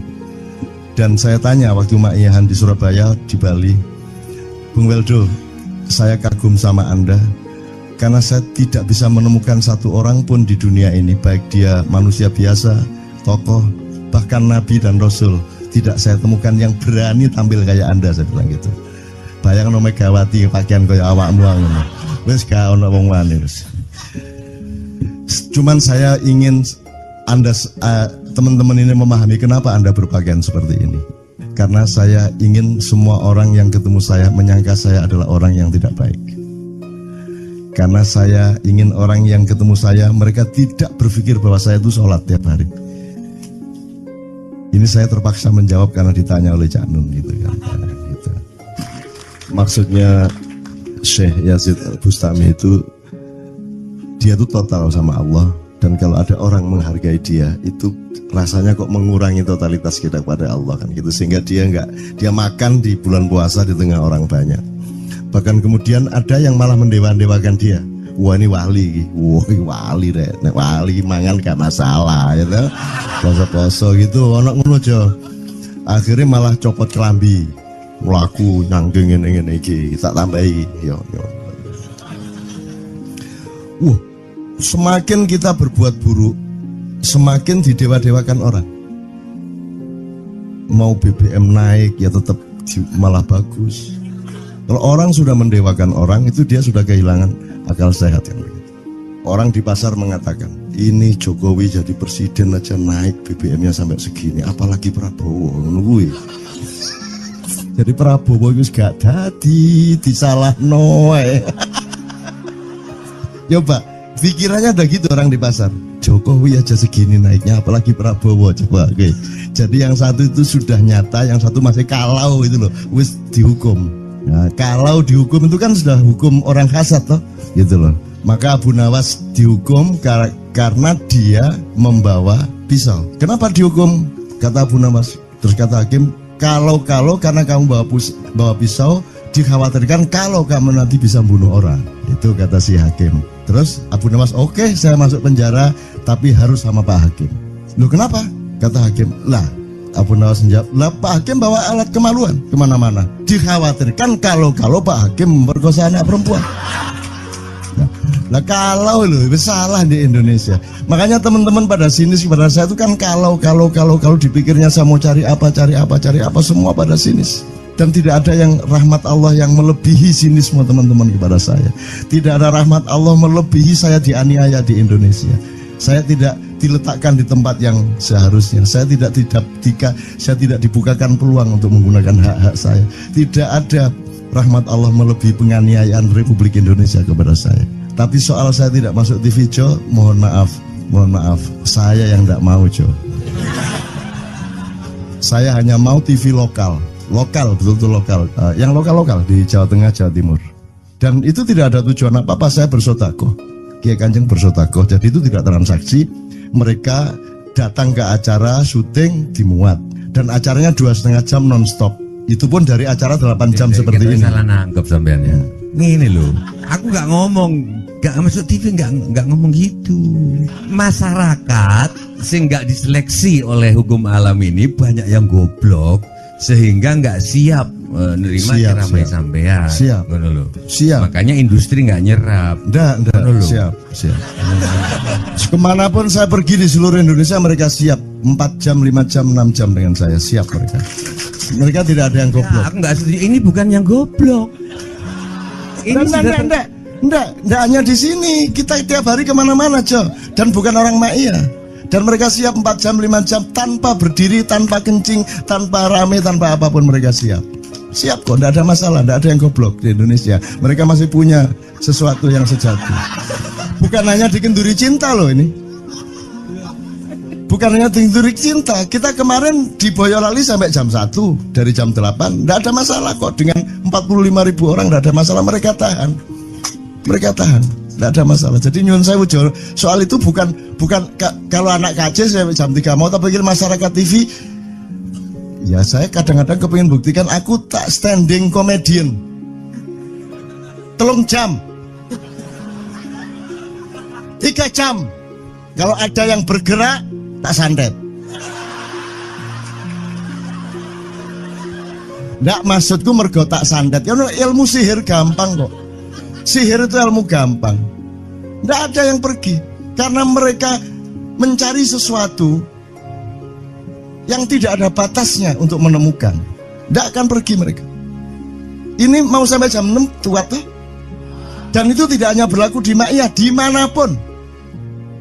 Dan saya tanya waktu Ma'iyahan di Surabaya, di Bali, Bung Weldo, saya kagum sama Anda karena saya tidak bisa menemukan satu orang pun di dunia ini, baik dia manusia biasa, tokoh, bahkan Nabi dan Rasul, tidak saya temukan yang berani tampil kayak Anda, saya bilang gitu. Bayang no Megawati pakaian kayak awakmu ngono. Wis gak ono wong wani wis. Cuman saya ingin Anda teman-teman ini memahami kenapa Anda berpakaian seperti ini. Karena saya ingin semua orang yang ketemu saya menyangka saya adalah orang yang tidak baik. Karena saya ingin orang yang ketemu saya, mereka tidak berpikir bahwa saya itu sholat tiap hari. Ini saya terpaksa menjawab karena ditanya oleh Cak Nun gitu kan. Gitu. Maksudnya Syekh Yazid Bustami itu, dia itu total sama Allah, dan kalau ada orang menghargai dia itu rasanya kok mengurangi totalitas kita kepada Allah kan gitu, sehingga dia makan di bulan puasa di tengah orang banyak. Bahkan kemudian ada yang malah mendewa-dewakan dia. Wah ini wali, wali deh, nek wali mangan gak masalah gitu, poso-poso gitu, ono ngono aja. Akhirnya malah copot kelambi, mlaku nyanggeng ngene iki, tak tambahi yo. Semakin kita berbuat buruk, semakin didewa-dewakan orang. Mau BBM naik ya tetap malah bagus. Kalau orang sudah mendewakan orang, itu dia sudah kehilangan akal sehat kan. Orang di pasar mengatakan, ini Jokowi jadi presiden aja naik BBM-nya sampai segini, apalagi Prabowo nungguin. Jadi Prabowo itu gak dadi disalahno wae. Coba pikirannya ada gitu orang di pasar. Jokowi aja segini naiknya, apalagi Prabowo, coba. Oke. Jadi yang satu itu sudah nyata, yang satu masih kalau itu loh, wis dihukum. Nah, kalau dihukum itu kan sudah hukum orang kasat toh, gitu loh. Maka Abu Nawas dihukum karena dia membawa pisau. Kenapa dihukum? Kata Abu Nawas. Terus kata hakim, kalau karena kamu bawa pisau, dikhawatirkan kalau kamu nanti bisa bunuh orang. Itu kata si hakim. Terus Abu Nawas, oke, saya masuk penjara, tapi harus sama Pak Hakim. Loh kenapa? Kata hakim, lah Abu Nawas menjawab, lah Pak Hakim bawa alat kemaluan kemana-mana. Dikhawatirkan kalau Pak Hakim memperkosa anak perempuan. Nah kalau loh, salah di Indonesia. Makanya teman-teman pada sinis pada saya itu kan kalau dipikirnya saya mau cari apa, semua pada sinis. Dan tidak ada yang rahmat Allah yang melebihi sinisme teman-teman kepada saya. Tidak ada rahmat Allah melebihi saya dianiaya di Indonesia. Saya tidak diletakkan di tempat yang seharusnya. Saya tidak dibukakan peluang untuk menggunakan hak-hak saya. Tidak ada rahmat Allah melebihi penganiayaan Republik Indonesia kepada saya. Tapi soal saya tidak masuk TV, Jo, mohon maaf, saya yang tidak mau, Jo. Saya hanya mau TV lokal, betul-betul lokal, yang lokal di Jawa Tengah, Jawa Timur. Dan itu tidak ada tujuan apa-apa, saya bersodakoh. Kiai Kanjeng bersodakoh, jadi itu tidak transaksi. Mereka datang ke acara syuting dimuat, dan acaranya 2,5 jam non-stop. Itu pun dari acara 8 jam seperti ini. Salah nangkep sampean ya. Ini loh, aku nggak ngomong, nggak masuk TV, nggak ngomong gitu. Masyarakat sing nggak diseleksi oleh hukum alam ini banyak yang goblok sehingga nggak siap menerima ceramah sampean. Siap. Makanya industri nggak nyerap. Siap. Kemanapun saya pergi di seluruh Indonesia mereka siap. 4 jam, 5 jam, 6 jam dengan saya, siap mereka. Mereka tidak ada yang goblok. Ya, aku nggak setuju. Ini bukan yang goblok. Enggak hanya di sini. Kita tiap hari kemana-mana, Jo. Dan bukan orang Ma'iyah. Dan mereka siap 4 jam, 5 jam tanpa berdiri, tanpa kencing, tanpa rame, tanpa apapun mereka siap. Siap kok, tidak ada masalah, tidak ada yang goblok di Indonesia. Mereka masih punya sesuatu yang sejati. Bukan hanya dikenduri cinta loh ini. Bukan hanya dikenduri cinta. Kita kemarin di Boyolali sampai jam 1, dari jam 8. Tidak ada masalah kok, dengan 45.000 orang tidak ada masalah. Mereka tahan. Tidak ada masalah. Jadi nyun saya soal itu bukan kalau anak KJ saya jam 3 mau tapi masyarakat TV. Ya saya kadang-kadang kepingin buktikan aku tak standing comedian. 3 jam 3 jam. Kalau ada yang bergerak tak santet. Nggak, maksudku mergo tak santet. Ya ilmu sihir gampang kok. Sihir itu ilmu gampang. Nggak ada yang pergi karena mereka mencari sesuatu yang tidak ada batasnya untuk menemukan. Tidak akan pergi mereka. Ini mau sampai jam 6 tuat tuh. Dan itu tidak hanya berlaku di Ma'iyah, dimanapun.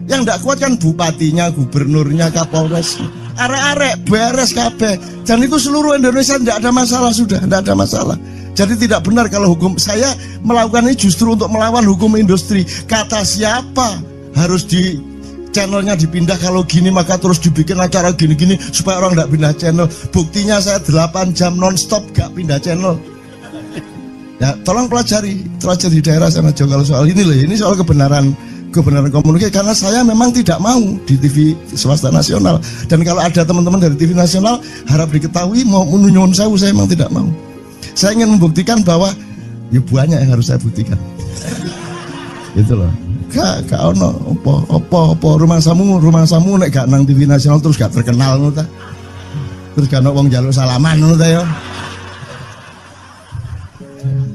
Yang tidak kuat kan bupatinya, gubernurnya, kapolres, arek-arek beres kabeh. Dan itu seluruh Indonesia tidak ada masalah sudah, tidak ada masalah. Jadi tidak benar kalau hukum saya melakukan ini justru untuk melawan hukum industri. Kata siapa harus di channelnya dipindah, kalau gini maka terus dibikin acara gini-gini supaya orang tidak pindah channel. Buktinya saya 8 jam non-stop gak pindah channel. Ya tolong pelajari di daerah sana Jo kalau soal ini loh. Ini soal kebenaran komunikasi, karena saya memang tidak mau di TV swasta nasional. Dan kalau ada teman-teman dari TV nasional harap diketahui mau menunyun saya memang tidak mau. Saya ingin membuktikan bahwa ya banyak yang harus saya buktikan. Itu loh. Gak ono opo rumah samu nek gak nang TV nasional terus gak terkenal ngono ta. Terus gak ono wong njaluk salaman ngono ta ya.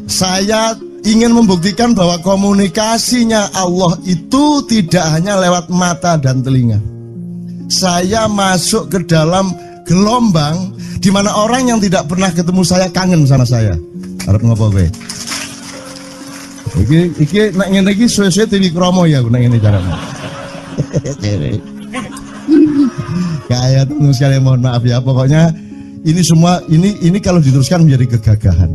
Saya ingin membuktikan bahwa komunikasinya Allah itu tidak hanya lewat mata dan telinga. Saya masuk ke dalam gelombang di mana orang yang tidak pernah ketemu saya kangen sama saya. Arep ngopo kowe? Iki nek ngene iki suwe-suwe TV Kromo ya nek ngene carane. Kayak tunggu sekali, mohon maaf ya. Pokoknya ini semua ini kalau diteruskan menjadi kegagahan.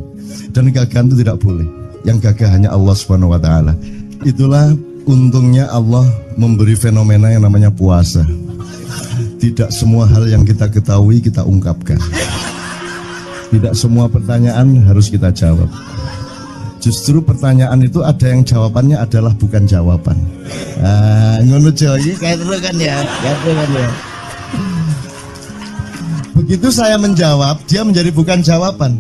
Dan kegagahan itu tidak boleh. Yang gagah hanya Allah Subhanahu wa taala. Itulah untungnya Allah memberi fenomena yang namanya puasa. Tidak semua hal yang kita ketahui kita ungkapkan. Tidak semua pertanyaan harus kita jawab. Justru pertanyaan itu ada yang jawabannya adalah bukan jawaban. Ngono iki kayak kan ya. Begitu saya menjawab, dia menjadi bukan jawaban.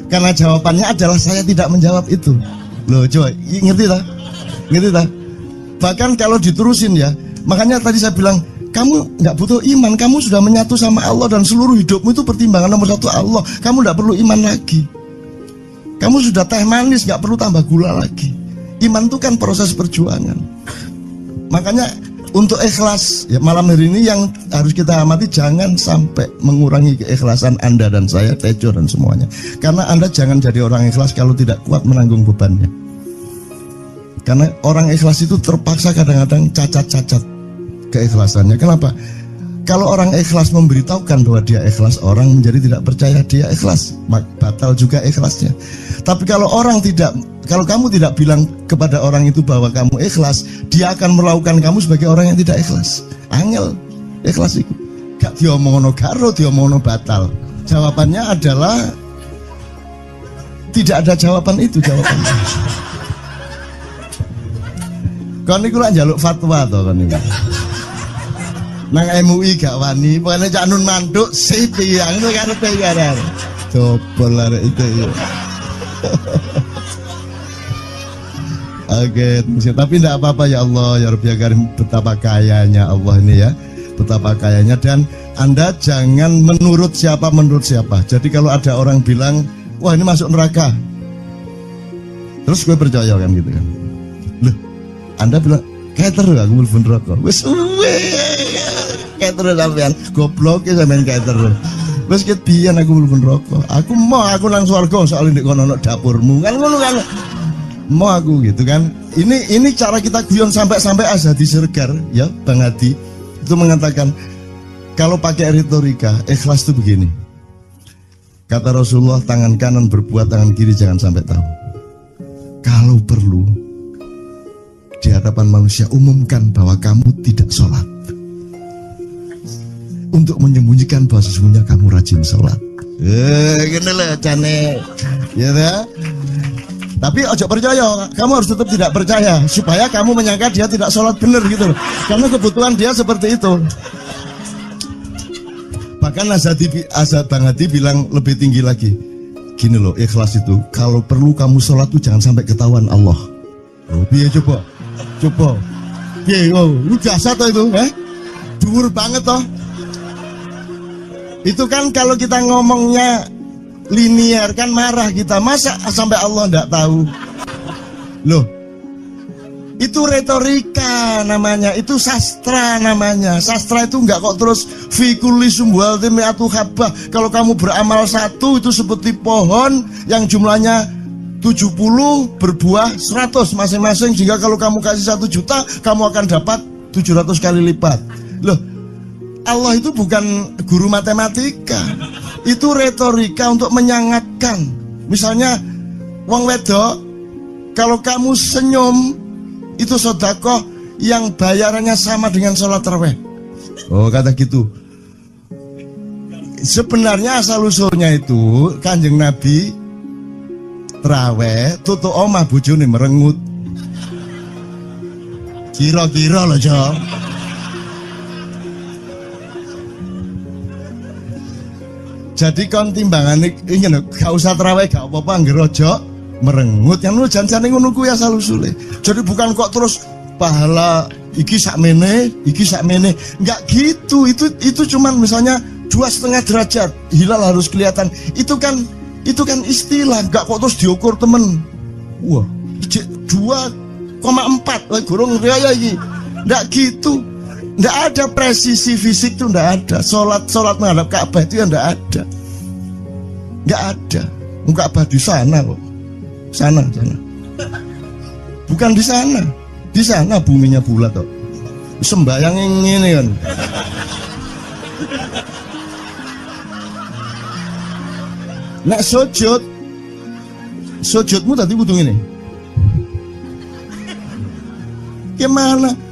Karena jawabannya adalah saya tidak menjawab itu. Loh, coba ngerti tak? Bahkan kalau diterusin ya, makanya tadi saya bilang kamu nggak butuh iman, kamu sudah menyatu sama Allah dan seluruh hidupmu itu pertimbangan nomor 1 Allah. Kamu nggak perlu iman lagi. Kamu sudah teh manis, nggak perlu tambah gula lagi. Iman itu kan proses perjuangan. Makanya untuk ikhlas ya, malam hari ini yang harus kita amati, jangan sampai mengurangi keikhlasan Anda dan saya, Tejo dan semuanya. Karena Anda jangan jadi orang ikhlas kalau tidak kuat menanggung bebannya. Karena orang ikhlas itu terpaksa kadang-kadang cacat-cacat. keikhlasannya. Kenapa? Kalau orang ikhlas memberitahukan bahwa dia ikhlas, orang menjadi tidak percaya dia ikhlas, batal juga ikhlasnya. Tapi kalau kamu tidak bilang kepada orang itu bahwa kamu ikhlas, dia akan melakukan kamu sebagai orang yang tidak ikhlas. Angel ikhlas itu. Gak diomongno karo, diomongno batal. Jawabannya adalah tidak ada jawaban itu jawabannya. Kon niku lak njaluk fatwa to kon niku. Nang MUI gak wani, pokoknya Cak Nun manduk sip ya, ngono karepe ya. Coba lah itu ya. Oke, tapi tidak apa-apa ya Allah, ya Rabbi ya Karim, betapa kayanya Allah ini ya, betapa kayanya. Dan Anda jangan menurut siapa. Jadi kalau ada orang bilang, wah ini masuk neraka, terus gue percaya kan gitu kan. Loh, Anda bilang, kayak terus aku mlebu neraka. Wis kayak terus sampean, goblok ya sampean kayak terus. Wis ket biyen aku mlebu neraka. Aku nang swarga soalnya ndek kono dapurmu. Kan ngono kan. Mau aku gitu kan. Ini cara kita guyon sampai Azhadi Siregar ya Bang Hadi itu mengatakan kalau pakai retorika ikhlas itu begini. Kata Rasulullah, tangan kanan berbuat, tangan kiri jangan sampai tahu. Kalau perlu di hadapan manusia umumkan bahwa kamu tidak sholat, untuk menyembunyikan bahwa sesungguhnya kamu rajin sholat. Gini lah cane ya dah. Tapi ojo percaya, kamu harus tetap tidak percaya supaya kamu menyangka dia tidak sholat benar gitu loh. Karena kebutuhan dia seperti itu. Bahkan Bang Hadi bilang lebih tinggi lagi. Gini loh, ikhlas itu kalau perlu kamu sholat tuh jangan sampai ketahuan Allah. Oh, biar coba. Biar, lu jasa toh itu, dhuwur banget toh. Itu kan kalau kita ngomongnya linear kan marah kita, masa sampai Allah enggak tahu. Loh, itu retorika namanya, itu sastra namanya. Sastra itu enggak kok terus fi kulli sumbuhatin mi'atu habbah. Kalau kamu beramal satu itu seperti pohon yang jumlahnya 70 berbuah 100 masing-masing. Jika kalau kamu kasih 1 juta, kamu akan dapat 700 kali lipat. Loh, Allah itu bukan guru matematika. Itu retorika untuk menyangatkan. Misalnya wong wedok, kalau kamu senyum itu sedekah yang bayarannya sama dengan sholat tarawih. Oh, kata gitu. Sebenarnya asal usulnya itu Kanjeng Nabi tarawih tutuk omah bojone merengut. Kira-kira loh, Jo. Jadi kon timbangan ini gak usah terawih gak apa-apa ngerojo merengut yang lu janjane ngono kuwi asal usule. Jadi bukan kok terus pahala iki sakmene enggak gitu. Itu cuman misalnya 2,5 derajat hilal harus kelihatan. Itu kan istilah, enggak kok terus diukur temen. Wah, 2,4 gorong raya iki. Enggak gitu. Nggak ada presisi fisik tuh, nggak ada. Sholat menghadap Ka'bah itu ya nggak ada. Nggak ada. Ka'bah di sana kok. Sana. Bukan di sana. Di sana buminya bulat kok. Sembayang ini kan. Nek sujudmu tadi butuh ini. Gimana?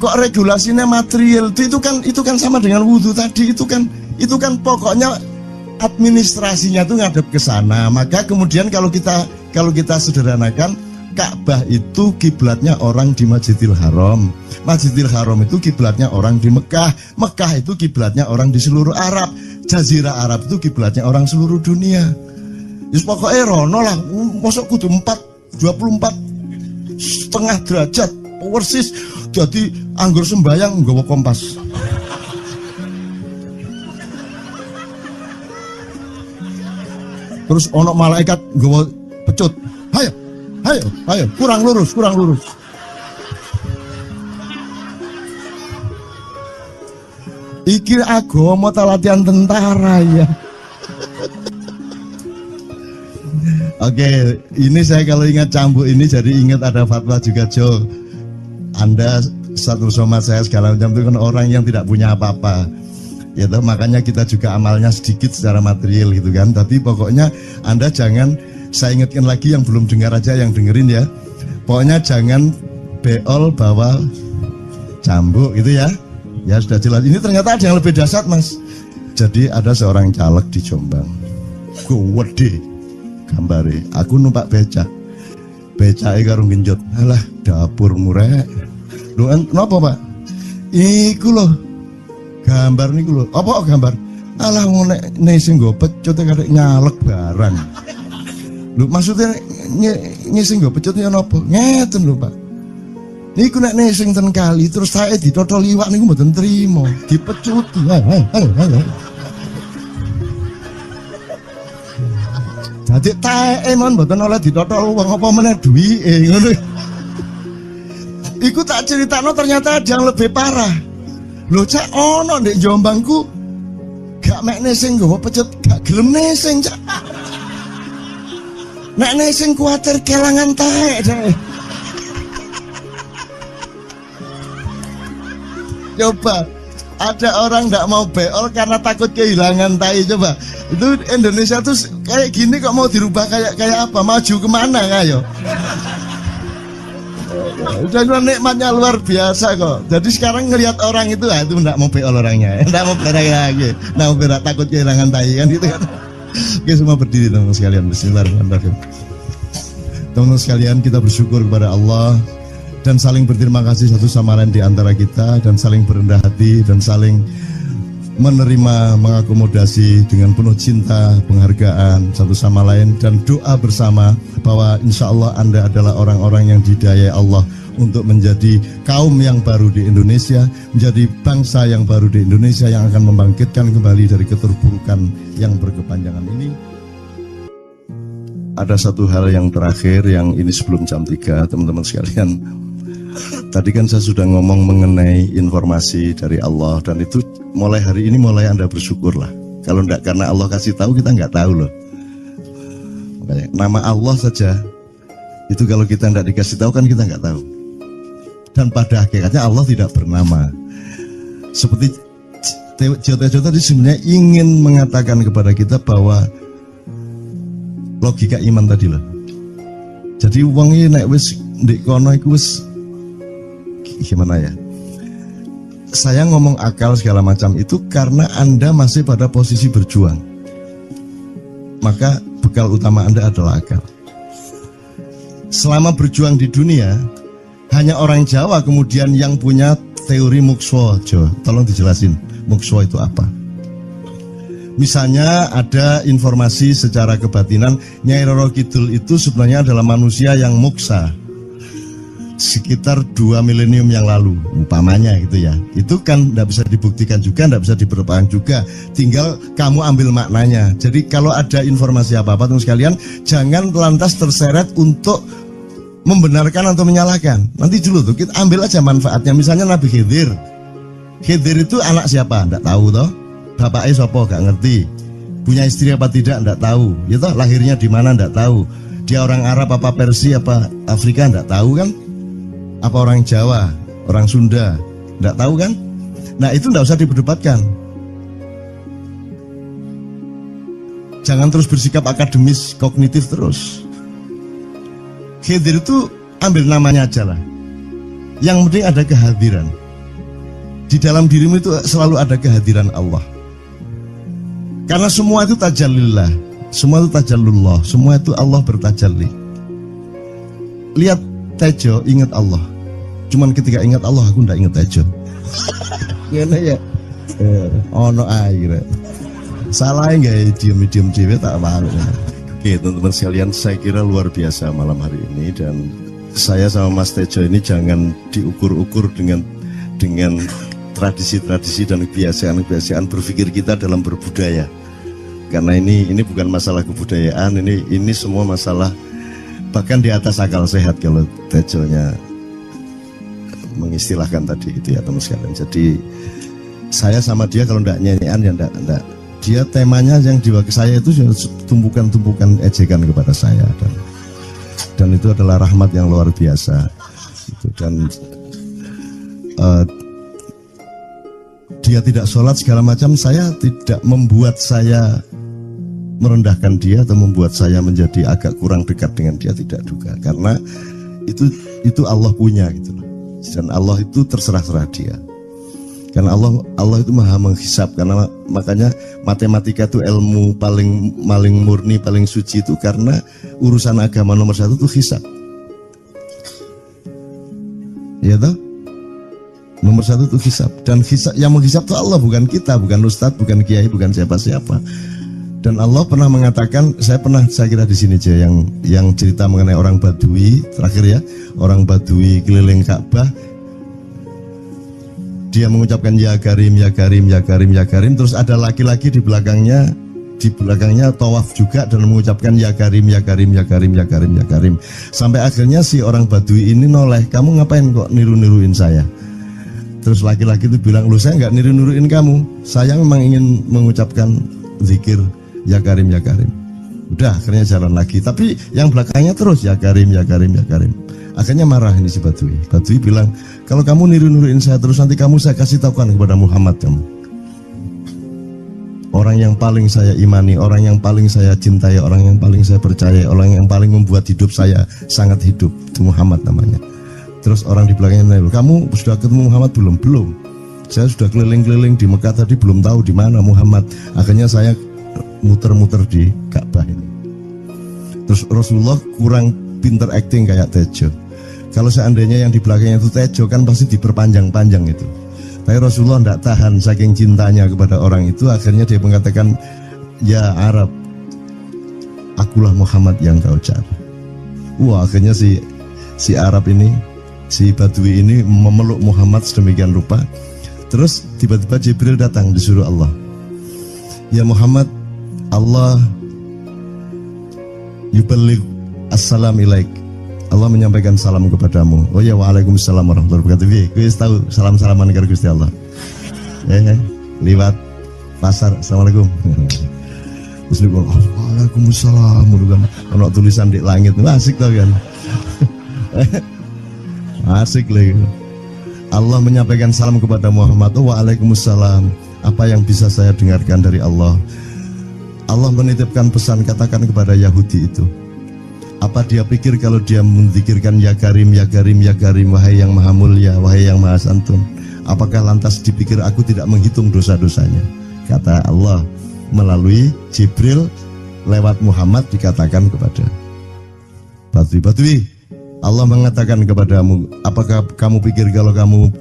Kok regulasinya material itu kan sama dengan wudhu tadi. Itu kan pokoknya administrasinya tuh ngadep ke sana. Maka kemudian kalau kita sederhanakan, Ka'bah itu kiblatnya orang di Masjidil Haram. Masjidil Haram itu kiblatnya orang di Mekah. Mekah itu kiblatnya orang di seluruh Arab. Jazirah Arab itu kiblatnya orang seluruh dunia. Just pokoknya rono lah. Masuk kudu 24,5 derajat persis. Jadi anggur sembayang nggawa kompas. Terus ono malaikat nggawa pecut. Hayo, kurang lurus. Iki agama ta latihan tentara ya. Oke, ini saya kalau ingat cambuk ini jadi ingat ada fatwa juga, Jo. Anda Ustadz Nur Somad saya segala macam itu kan orang yang tidak punya apa-apa. Ya toh, makanya kita juga amalnya sedikit secara material gitu kan. Tapi pokoknya Anda jangan, saya ingatkan lagi yang belum dengar aja yang dengerin ya. Pokoknya jangan beol bawa cambuk gitu ya. Ya sudah jelas. Ini ternyata ada yang lebih dahsyat Mas. Jadi ada seorang caleg di Jombang. Gede gambare. Aku numpak becak. Becake karo genjot. Alah dapur murek. Lho napa Pak? Iku loh. Gambar niku lho. Apa gambar? Alah ngono nek sing nggo pecut karek nyalek barang. Lho maksudnya sing nggo pecut ya napa? Ngeten lho Pak. Niku nek sing ten kali terus saya ditotol iwak niku mboten trimo, dipecuti. Dadi taeke mon mboten oleh ditotol wong apa meneh duwike ngono. Iku tak critakno ternyata ada yang lebih parah. Lho cak ono ndek Jombangku gak mek nesing nggawa pecut gak gelem nesing cak. Nek nesing kuwatir kelangan taek deh. Coba ada orang nggak mau beol karena takut kehilangan tai. Coba itu Indonesia tuh kayak gini kok mau dirubah kayak apa? Maju kemana ayo? Udah nikmatnya luar biasa kok. Jadi sekarang ngelihat orang itu itu nggak mau beol orangnya, nggak mau berak lagi, nggak mau berak takut kehilangan tai kan gitu kan. Oke semua berdiri teman-teman sekalian. Bismillahirrahmanirrahim. Teman-teman sekalian kita bersyukur kepada Allah dan saling berterima kasih satu sama lain di antara kita dan saling berendah hati dan saling menerima, mengakomodasi dengan penuh cinta, penghargaan satu sama lain dan doa bersama bahwa insya Allah Anda adalah orang-orang yang didayai Allah untuk menjadi kaum yang baru di Indonesia, menjadi bangsa yang baru di Indonesia yang akan membangkitkan kembali dari keterpurukan yang berkepanjangan ini. Ada satu hal yang terakhir yang ini sebelum jam 3 teman-teman sekalian. Tadi kan saya sudah ngomong mengenai informasi dari Allah dan itu mulai hari ini mulai Anda bersyukurlah. Kalau enggak karena Allah kasih tahu kita enggak tahu loh. Makanya, nama Allah saja itu kalau kita enggak dikasih tahu kan kita enggak tahu. Dan pada hakikatnya Allah tidak bernama. Seperti Jota tadi sebenarnya ingin mengatakan kepada kita bahwa logika iman tadi loh. Jadi wong iki nek wis ndek kono iku wis gimana ya? Saya ngomong akal segala macam itu karena Anda masih pada posisi berjuang. Maka bekal utama Anda adalah akal. Selama berjuang di dunia, hanya orang Jawa kemudian yang punya teori mukswa. Jawa, tolong dijelasin mukswa itu apa? Misalnya ada informasi secara kebatinan Nyai Roro Kidul itu sebenarnya adalah manusia yang muksa sekitar 2 milenium yang lalu umpamanya gitu ya. Itu kan tidak bisa dibuktikan juga, tidak bisa diperlukan juga, tinggal kamu ambil maknanya. Jadi kalau ada informasi apa-apa teman sekalian jangan lantas terseret untuk membenarkan atau menyalahkan. Nanti dulu tuh kita ambil aja manfaatnya. Misalnya Nabi Khidir itu anak siapa? Tidak tahu toh. Bapaknya sopo gak ngerti, punya istri apa tidak enggak tahu, ya toh lahirnya di mana enggak tahu, dia orang Arab apa Persia apa Afrika enggak tahu kan, apa orang Jawa, orang Sunda enggak tahu kan. Nah itu enggak usah diperdebatkan. Jangan terus bersikap akademis kognitif terus. Khidir itu ambil namanya aja lah, yang penting ada kehadiran. Di dalam dirimu itu selalu ada kehadiran Allah. Karena semua itu tajallillah, semua itu tajallullah, semua itu Allah bertajalli. Lihat Tejo, ingat Allah. Cuman ketika ingat Allah, aku ndak ingat Tejo. Gimana ya? Ono air. Salah nggak diem cewek tak mau. Oke teman-teman sekalian, saya kira luar biasa malam hari ini dan saya sama Mas Tejo ini jangan diukur-ukur dengan tradisi-tradisi dan kebiasaan-kebiasaan berpikir kita dalam berbudaya. Karena ini bukan masalah kebudayaan, ini semua masalah bahkan di atas akal sehat kalau Tejonya mengistilahkan tadi itu ya teman sekalian. Jadi saya sama dia kalau enggak nyanyian ya enggak. Dia temanya yang diwakili saya itu tumpukan-tumpukan ejekan kepada saya dan itu adalah rahmat yang luar biasa. Dan eh, dia tidak sholat segala macam, saya tidak membuat saya merendahkan dia atau membuat saya menjadi agak kurang dekat dengan dia, tidak juga, karena itu Allah punya gitu loh. Dan Allah itu terserah-serah dia. Karena Allah itu maha menghisap, karena makanya matematika itu ilmu paling murni, paling suci itu karena urusan agama nomor satu itu hisap. Ya toh? Nomor satu itu hisap, dan hisap, yang menghisap itu Allah, bukan kita, bukan ustadz, bukan kiai, bukan siapa-siapa. Dan Allah pernah mengatakan, saya kira di sini aja yang cerita mengenai orang Badui terakhir ya, orang Badui keliling Ka'bah, dia mengucapkan ya Karim, ya Karim, ya Karim, ya Karim, terus ada laki-laki di belakangnya tawaf juga dan mengucapkan ya Karim, ya Karim, ya Karim, ya Karim, ya Karim, sampai akhirnya si orang Badui ini noleh, kamu ngapain kok niru-niruin saya? Terus laki-laki itu bilang, loh saya nggak niru-niruin kamu, saya memang ingin mengucapkan zikir ya Karim, ya Karim. Udah, akhirnya jalan lagi, tapi yang belakangnya terus ya Karim, ya Karim, ya Karim. Akhirnya marah ini si Badui. Badui bilang, kalau kamu niru-niruin saya terus, nanti saya kasih tahukan kepada Muhammad kamu. Orang yang paling saya imani, orang yang paling saya cintai, orang yang paling saya percaya, orang yang paling membuat hidup saya sangat hidup, itu Muhammad namanya. Terus orang di belakangnya nanya, kamu sudah ketemu Muhammad belum? Belum. Saya sudah keliling-keliling di Mekah tadi, belum tahu di mana Muhammad. Akhirnya saya muter-muter di Ka'bah ini. Terus Rasulullah kurang pinter acting kayak Tejo. Kalau seandainya yang di belakangnya itu Tejo, kan pasti diperpanjang-panjang itu. Tapi Rasulullah tidak tahan, saking cintanya kepada orang itu, akhirnya dia mengatakan, ya Arab, akulah Muhammad yang kau cari. Wah, akhirnya si Arab ini, si Badui ini memeluk Muhammad sedemikian rupa. Terus tiba-tiba Jibril datang, disuruh Allah, ya Muhammad, Allah yuballigh assalam ilaik, Allah menyampaikan salam kepadamu. Oh ya, waalaikumsalam warahmatullahi wabarakatuh. Gue tahu salam-salaman karo Gusti Allah. Liwat pasar, assalamualaikum. Terus dia bilang, waalaikumsalam. Ono tulisan di langit, asik tau kan? Asik lagi. Allah menyampaikan salam kepada Muhammad. Oh, waalaikumsalam. Apa yang bisa saya dengarkan dari Allah? Allah menitipkan pesan, katakan kepada Yahudi itu, apa dia pikir kalau dia menzikirkan ya Karim, ya Karim, ya Karim, wahai yang maha mulia, wahai yang maha santun, apakah lantas dipikir aku tidak menghitung dosa-dosanya? Kata Allah melalui Jibril lewat Muhammad, dikatakan kepada Badui, Allah mengatakan kepadamu, apakah kamu pikir kalau kamu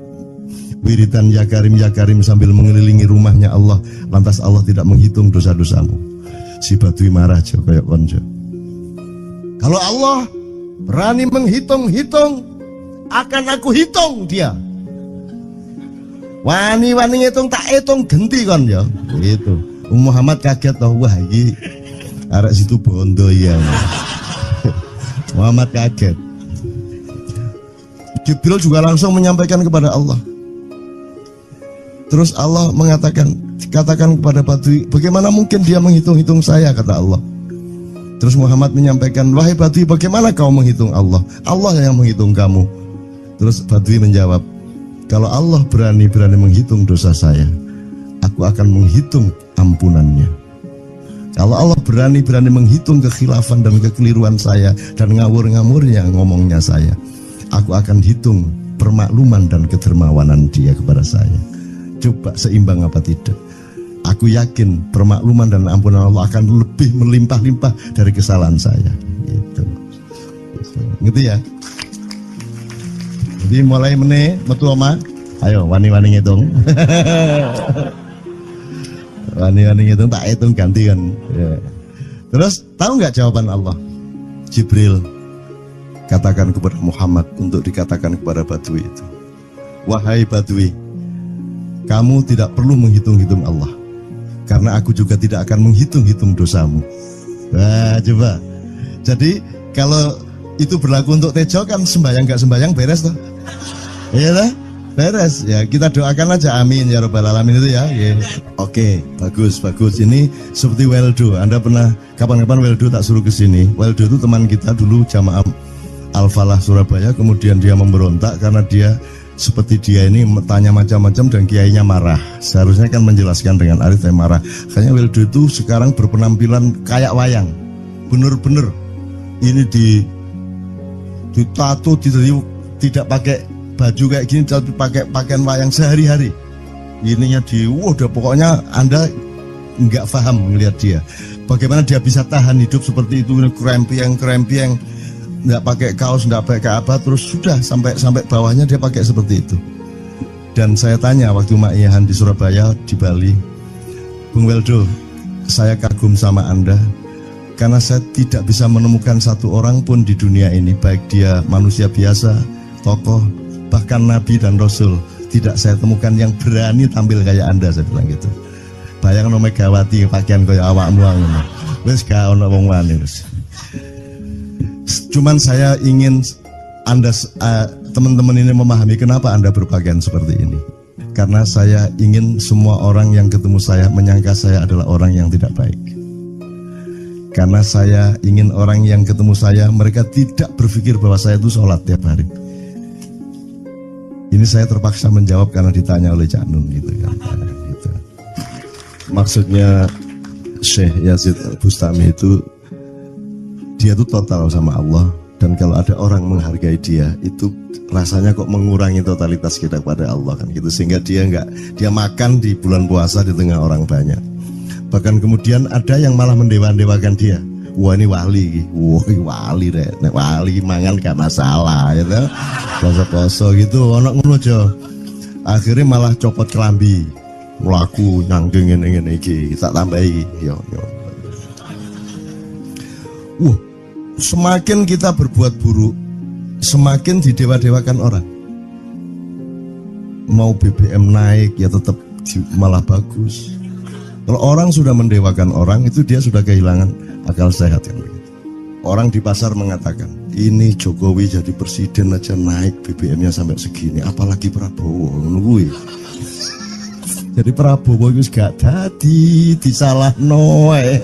wiridan ya Karim sambil mengelilingi rumahnya Allah, lantas Allah tidak menghitung dosa-dosamu? Si Badui marah jo, kayak konjo. Kalau Allah berani menghitung-hitung, akan aku hitung dia. Wani-wani ngitung tak hitung genti kon ya. Gitu. Muhammad kaget toh, wah iki arek situ bondo ya. Muhammad kaget. Jibril juga langsung menyampaikan kepada Allah. Terus Allah katakan kepada Badui, bagaimana mungkin dia menghitung-hitung saya, kata Allah. Terus Muhammad menyampaikan, wahai Badui, bagaimana kau menghitung Allah? Allah yang menghitung kamu. Terus Badui menjawab, kalau Allah berani menghitung dosa saya, aku akan menghitung ampunannya. Kalau Allah berani menghitung kekhilafan dan kekeliruan saya dan ngawur-ngawurnya ngomongnya saya, aku akan hitung permakluman dan kedermawanan dia kepada saya. Coba seimbang apa tidak? Aku yakin permakluman dan ampunan Allah akan lebih melimpah-limpah dari kesalahan saya. Gitu. Ngerti ya? Jadi mulai metu oma, ayo wani-wani ngitung. Wani-wani ngitung tak hitung ganti kan. Ya. Terus tahu nggak jawaban Allah? Jibril katakan kepada Muhammad untuk dikatakan kepada Badui itu, wahai Badui, kamu tidak perlu menghitung-hitung Allah, karena aku juga tidak akan menghitung-hitung dosamu. Nah, coba. Jadi kalau itu berlaku untuk Tejo, kan sembahyang gak sembahyang beres toh? Iya lah, beres. Ya kita doakan aja, amin ya robbal alamin itu ya. Oke, bagus. Ini seperti Weldo. Anda pernah kapan-kapan Weldo tak suruh ke sini? Weldo itu teman kita dulu jamaah Al-Falah Surabaya, kemudian dia memberontak karena dia seperti dia ini tanya macam-macam dan kiainya marah. Seharusnya kan menjelaskan dengan arif tapi marah. Kayaknya Weldo itu sekarang berpenampilan kayak wayang. Bener-bener ini ditato, tidak pakai baju kayak gini, tapi pakai pakaian wayang sehari-hari. Ininya udah pokoknya Anda nggak paham melihat dia. Bagaimana dia bisa tahan hidup seperti itu, krempiang, nggak pakai kaos, nggak pakai apa, terus sudah sampai bawahnya dia pakai seperti itu. Dan saya tanya waktu Ma'iyahan di Surabaya, di Bali, Bung Weldo, saya kagum sama Anda karena saya tidak bisa menemukan satu orang pun di dunia ini, baik dia manusia biasa, tokoh, bahkan Nabi dan Rasul, tidak saya temukan yang berani tampil kayak Anda, saya bilang gitu. Bayang no Megawati pakaian kayak awakmu ngono. Wis gak ono wong wani wis. Cuman saya ingin Anda teman-teman ini memahami kenapa Anda berpakaian seperti ini. Karena saya ingin semua orang yang ketemu saya menyangka saya adalah orang yang tidak baik. Karena saya ingin orang yang ketemu saya mereka tidak berpikir bahwa saya itu sholat tiap hari. Ini saya terpaksa menjawab karena ditanya oleh Cak Nun gitu kan. Gitu. Maksudnya Syekh Yazid Bustami itu dia itu total sama Allah, dan kalau ada orang menghargai dia itu rasanya kok mengurangi totalitas kita kepada Allah kan gitu, sehingga dia makan di bulan puasa di tengah orang banyak. Bahkan kemudian ada yang malah mendewa-dewakan dia. Wah ini wali, wali deh, nek wali mangan gak masalah, gitu, poso-poso gitu, anak ngono aja. Akhirnya malah copot kelambi, melaku nyangking ini iki, tak tambahi, yo. Semakin kita berbuat buruk, semakin didewa-dewakan orang. Mau BBM naik ya tetap malah bagus. Kalau orang sudah mendewakan orang itu dia sudah kehilangan akal sehat kan begitu. Orang di pasar mengatakan ini Jokowi jadi presiden aja naik BBM-nya sampai segini, apalagi Prabowo nungguin. Jadi Prabowo itu gak tadi disalah noe.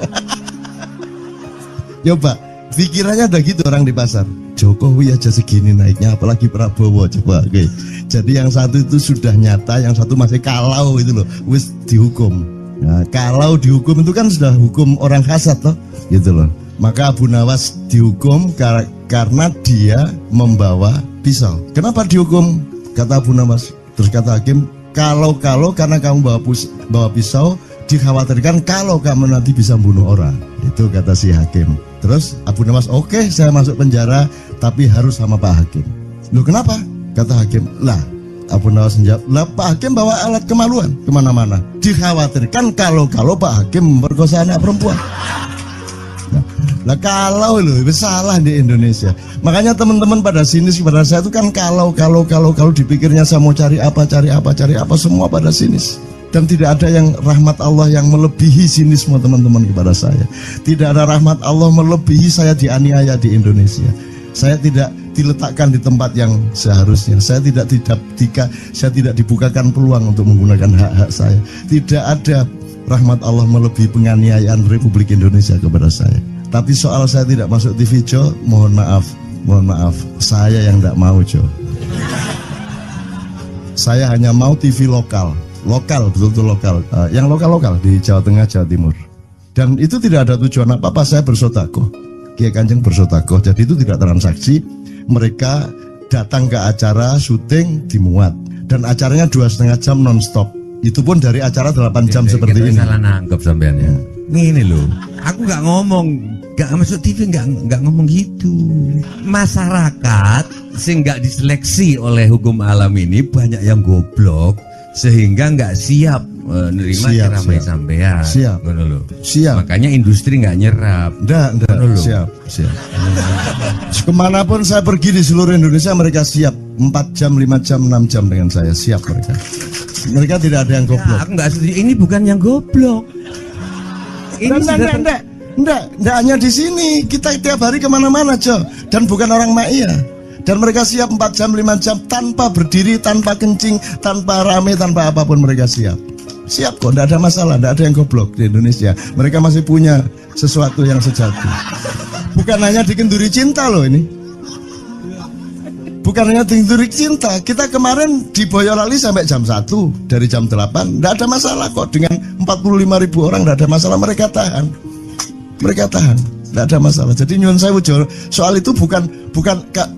Coba pikirannya ada gitu orang di pasar. Jokowi aja segini naiknya, apalagi Prabowo, coba. Oke. Jadi yang satu itu sudah nyata, yang satu masih kalau itu loh, wis dihukum. Nah, kalau dihukum itu kan sudah hukum orang hasad toh, gitu loh. Maka Abu Nawas dihukum karena dia membawa pisau. Kenapa dihukum? Kata Abu Nawas. Terus kata hakim, kalau karena kamu bawa pisau, dikhawatirkan kalau kamu nanti bisa bunuh orang. Itu kata si hakim. Terus Abu Nawas, oke, saya masuk penjara, tapi harus sama Pak Hakim. Loh kenapa? Kata hakim, lah Abu Nawas menjawab, lah Pak Hakim bawa alat kemaluan kemana-mana. Dikhawatirkan kalau Pak Hakim memperkosa anak perempuan. Nah kalau loh, salah di Indonesia. Makanya teman-teman pada sinis pada saya itu kan kalau dipikirnya saya mau cari apa, semua pada sinis. Dan tidak ada yang rahmat Allah yang melebihi sinisme teman-teman kepada saya. Tidak ada rahmat Allah melebihi saya dianiaya di Indonesia. Saya tidak diletakkan di tempat yang seharusnya. Saya tidak dibukakan peluang untuk menggunakan hak-hak saya. Tidak ada rahmat Allah melebihi penganiayaan Republik Indonesia kepada saya. Tapi soal saya tidak masuk TV, Jo, mohon maaf, saya yang tidak mau, Jo. Saya hanya mau TV lokal, betul-betul lokal, yang lokal di Jawa Tengah, Jawa Timur. Dan itu tidak ada tujuan apa-apa, saya bersodakoh, Kiai Kanjeng bersodakoh, jadi itu tidak transaksi. Mereka datang ke acara syuting dimuat, dan acaranya 2,5 jam non-stop. Itu pun dari acara 8 jam seperti ini. Salah nangkep sampean ya. Ini loh, aku nggak ngomong, nggak masuk TV, nggak ngomong gitu. Masyarakat sing nggak diseleksi oleh hukum alam ini banyak yang goblok sehingga nggak siap menerima ceramah sampean. Siap. Makanya industri nggak nyerap. Siap. Kemanapun saya pergi di seluruh Indonesia mereka siap 4 jam, 5 jam, 6 jam dengan saya, siap mereka. Mereka tidak ada yang goblok. Aku nggak setuju. Ini bukan yang goblok. Enggak hanya di sini, kita tiap hari kemana-mana, Jo. Dan bukan orang Ma'iyah. Dan mereka siap 4 jam, 5 jam tanpa berdiri, tanpa kencing, tanpa rame, tanpa apapun mereka siap. Siap kok, enggak ada masalah, enggak ada yang goblok di Indonesia. Mereka masih punya sesuatu yang sejati. Bukan hanya dikenduri cinta loh ini. bukan hanya tinggi cinta. Kita kemarin di Boyolali sampai jam 1, dari jam 8 tidak ada masalah kok. Dengan 45.000 orang tidak ada masalah, mereka tahan, tidak ada masalah. Jadi nyuwun sewu soal itu bukan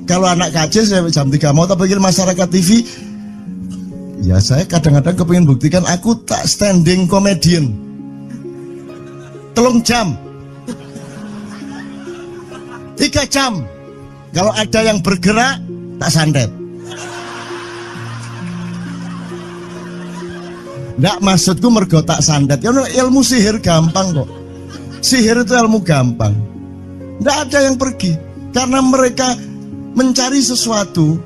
kalau anak KJ sampai jam 3 mau tak pikir masyarakat TV. Ya saya kadang-kadang kepingin buktikan aku tak standing comedian 3 jam 3 jam. Kalau ada yang bergerak tak santet. Nggak, maksudku mergo tak santet. Ya ilmu sihir gampang kok. Sihir itu ilmu gampang. Nggak ada yang pergi karena mereka mencari sesuatu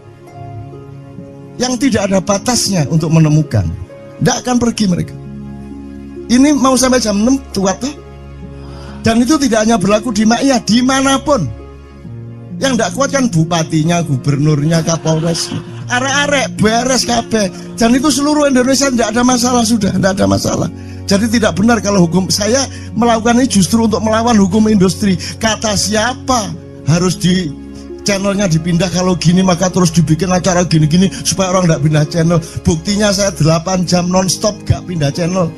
yang tidak ada batasnya untuk menemukan. Nggak akan pergi mereka. Ini mau sampai jam 6 kuat tuh. Dan itu tidak hanya berlaku di Maia, dimanapun. Yang tidak kuat kan bupatinya, gubernurnya, kapolres, arek-arek beres kabeh. Dan itu seluruh Indonesia tidak ada masalah, sudah tidak ada masalah. Jadi tidak benar kalau hukum, saya melakukan ini justru untuk melawan hukum industri. Kata siapa harus di channelnya dipindah, kalau gini maka terus dibikin acara gini-gini supaya orang tidak pindah channel. Buktinya saya 8 jam non-stop gak pindah channel.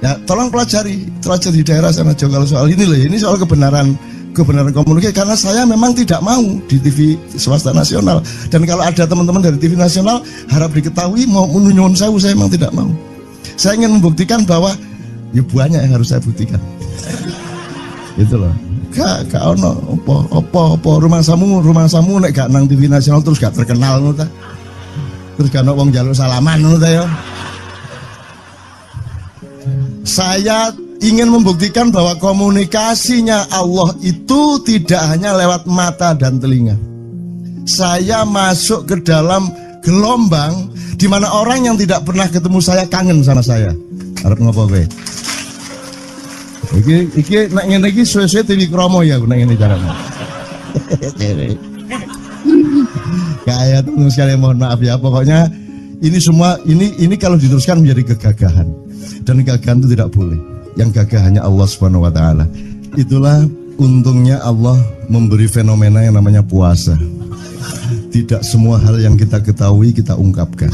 Ya tolong pelajari di daerah sana juga kalau soal ini loh. Ini soal kebenaran komunikasi, karena saya memang tidak mau di TV swasta nasional. Dan kalau ada teman-teman dari TV nasional harap diketahui mau nyuwun sewu, saya memang tidak mau. Saya ingin membuktikan bahwa ya banyak yang harus saya buktikan. Itu loh. Gak ono apa rumah samu nek gak nang TV nasional terus gak terkenal ngono ta. Terus gak ono wong njaluk salaman ngono ta ya. Saya ingin membuktikan bahwa komunikasinya Allah itu tidak hanya lewat mata dan telinga. Saya masuk ke dalam gelombang di mana orang yang tidak pernah ketemu saya kangen sama saya. Arep ngopo kowe? Iki nek ngene iki suwe-suwe TV Kromo ya nek ngene carane. Kayak teman sekalian mohon maaf ya, pokoknya ini semua ini kalau diteruskan menjadi kegagahan. Dan kegagahan itu tidak boleh. Yang gagah hanya Allah Subhanahu wa taala. Itulah untungnya Allah memberi fenomena yang namanya puasa. Tidak semua hal yang kita ketahui kita ungkapkan.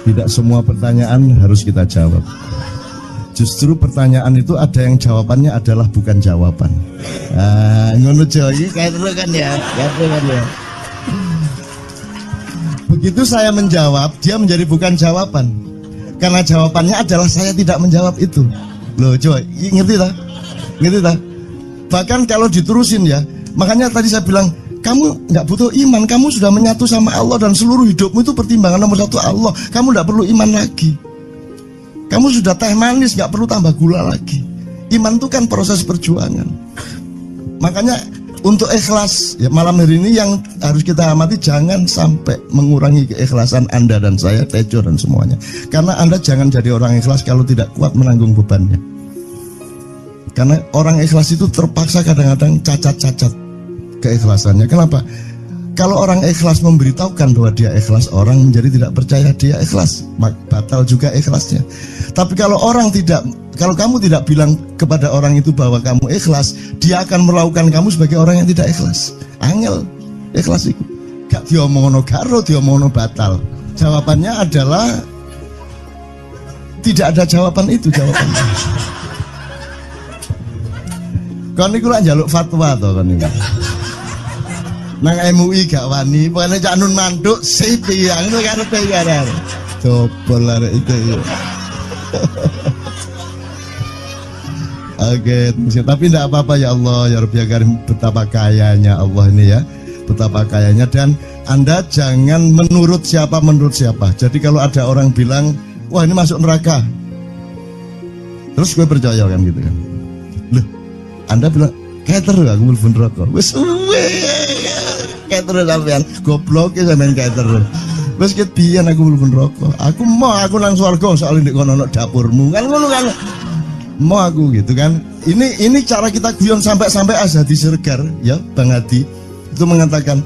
Tidak semua pertanyaan harus kita jawab. Justru pertanyaan itu ada yang jawabannya adalah bukan jawaban. Ngono iki kayak terus kan ya. Begitu saya menjawab, dia menjadi bukan jawaban. Karena jawabannya adalah saya tidak menjawab itu. Loh, coba ngerti tak? Ngerti tak? Bahkan kalau diterusin ya, makanya tadi saya bilang, kamu nggak butuh iman, kamu sudah menyatu sama Allah dan seluruh hidupmu itu pertimbangan nomor 1 Allah. Kamu nggak perlu iman lagi. Kamu sudah teh manis, nggak perlu tambah gula lagi. Iman itu kan proses perjuangan. Makanya untuk ikhlas ya, malam hari ini yang harus kita amati, jangan sampai mengurangi keikhlasan Anda dan saya, Tejo dan semuanya. Karena Anda jangan jadi orang ikhlas kalau tidak kuat menanggung bebannya. Karena orang ikhlas itu terpaksa kadang-kadang cacat-cacat keikhlasannya. Kenapa? Kalau orang ikhlas memberitahukan bahwa dia ikhlas, orang menjadi tidak percaya dia ikhlas, batal juga ikhlasnya. Tapi kalau kamu tidak bilang kepada orang itu bahwa kamu ikhlas, dia akan melakukan kamu sebagai orang yang tidak ikhlas. Angel ikhlas itu. Gak diomongono garo, diomongono batal. Jawabannya adalah tidak ada jawaban itu jawabannya. Kon niku lak njaluk fatwa to kon niku. Nang MUI gak wani, pokoknya Cak Nun manduk sip ya, itu karepe ya. Coba lah itu. Oke, tapi tidak apa-apa ya Allah, ya Rabbi ya Karim, betapa kayanya Allah ini ya, betapa kayanya. Dan Anda jangan menurut siapa. Jadi kalau ada orang bilang, wah ini masuk neraka, terus gue percaya kan gitu kan. Loh, Anda bilang, cater aku mlebu neraka. Wis cater sampean, goblok ya sampean cater. Wis ket biyen aku mlebu neraka. Aku nang swarga soal ndek kono ana dapurmu. Kan ngono kan. Mau aku gitu kan. Ini cara kita guyon sampai Azhadi Siregar ya, Bang Hadi itu mengatakan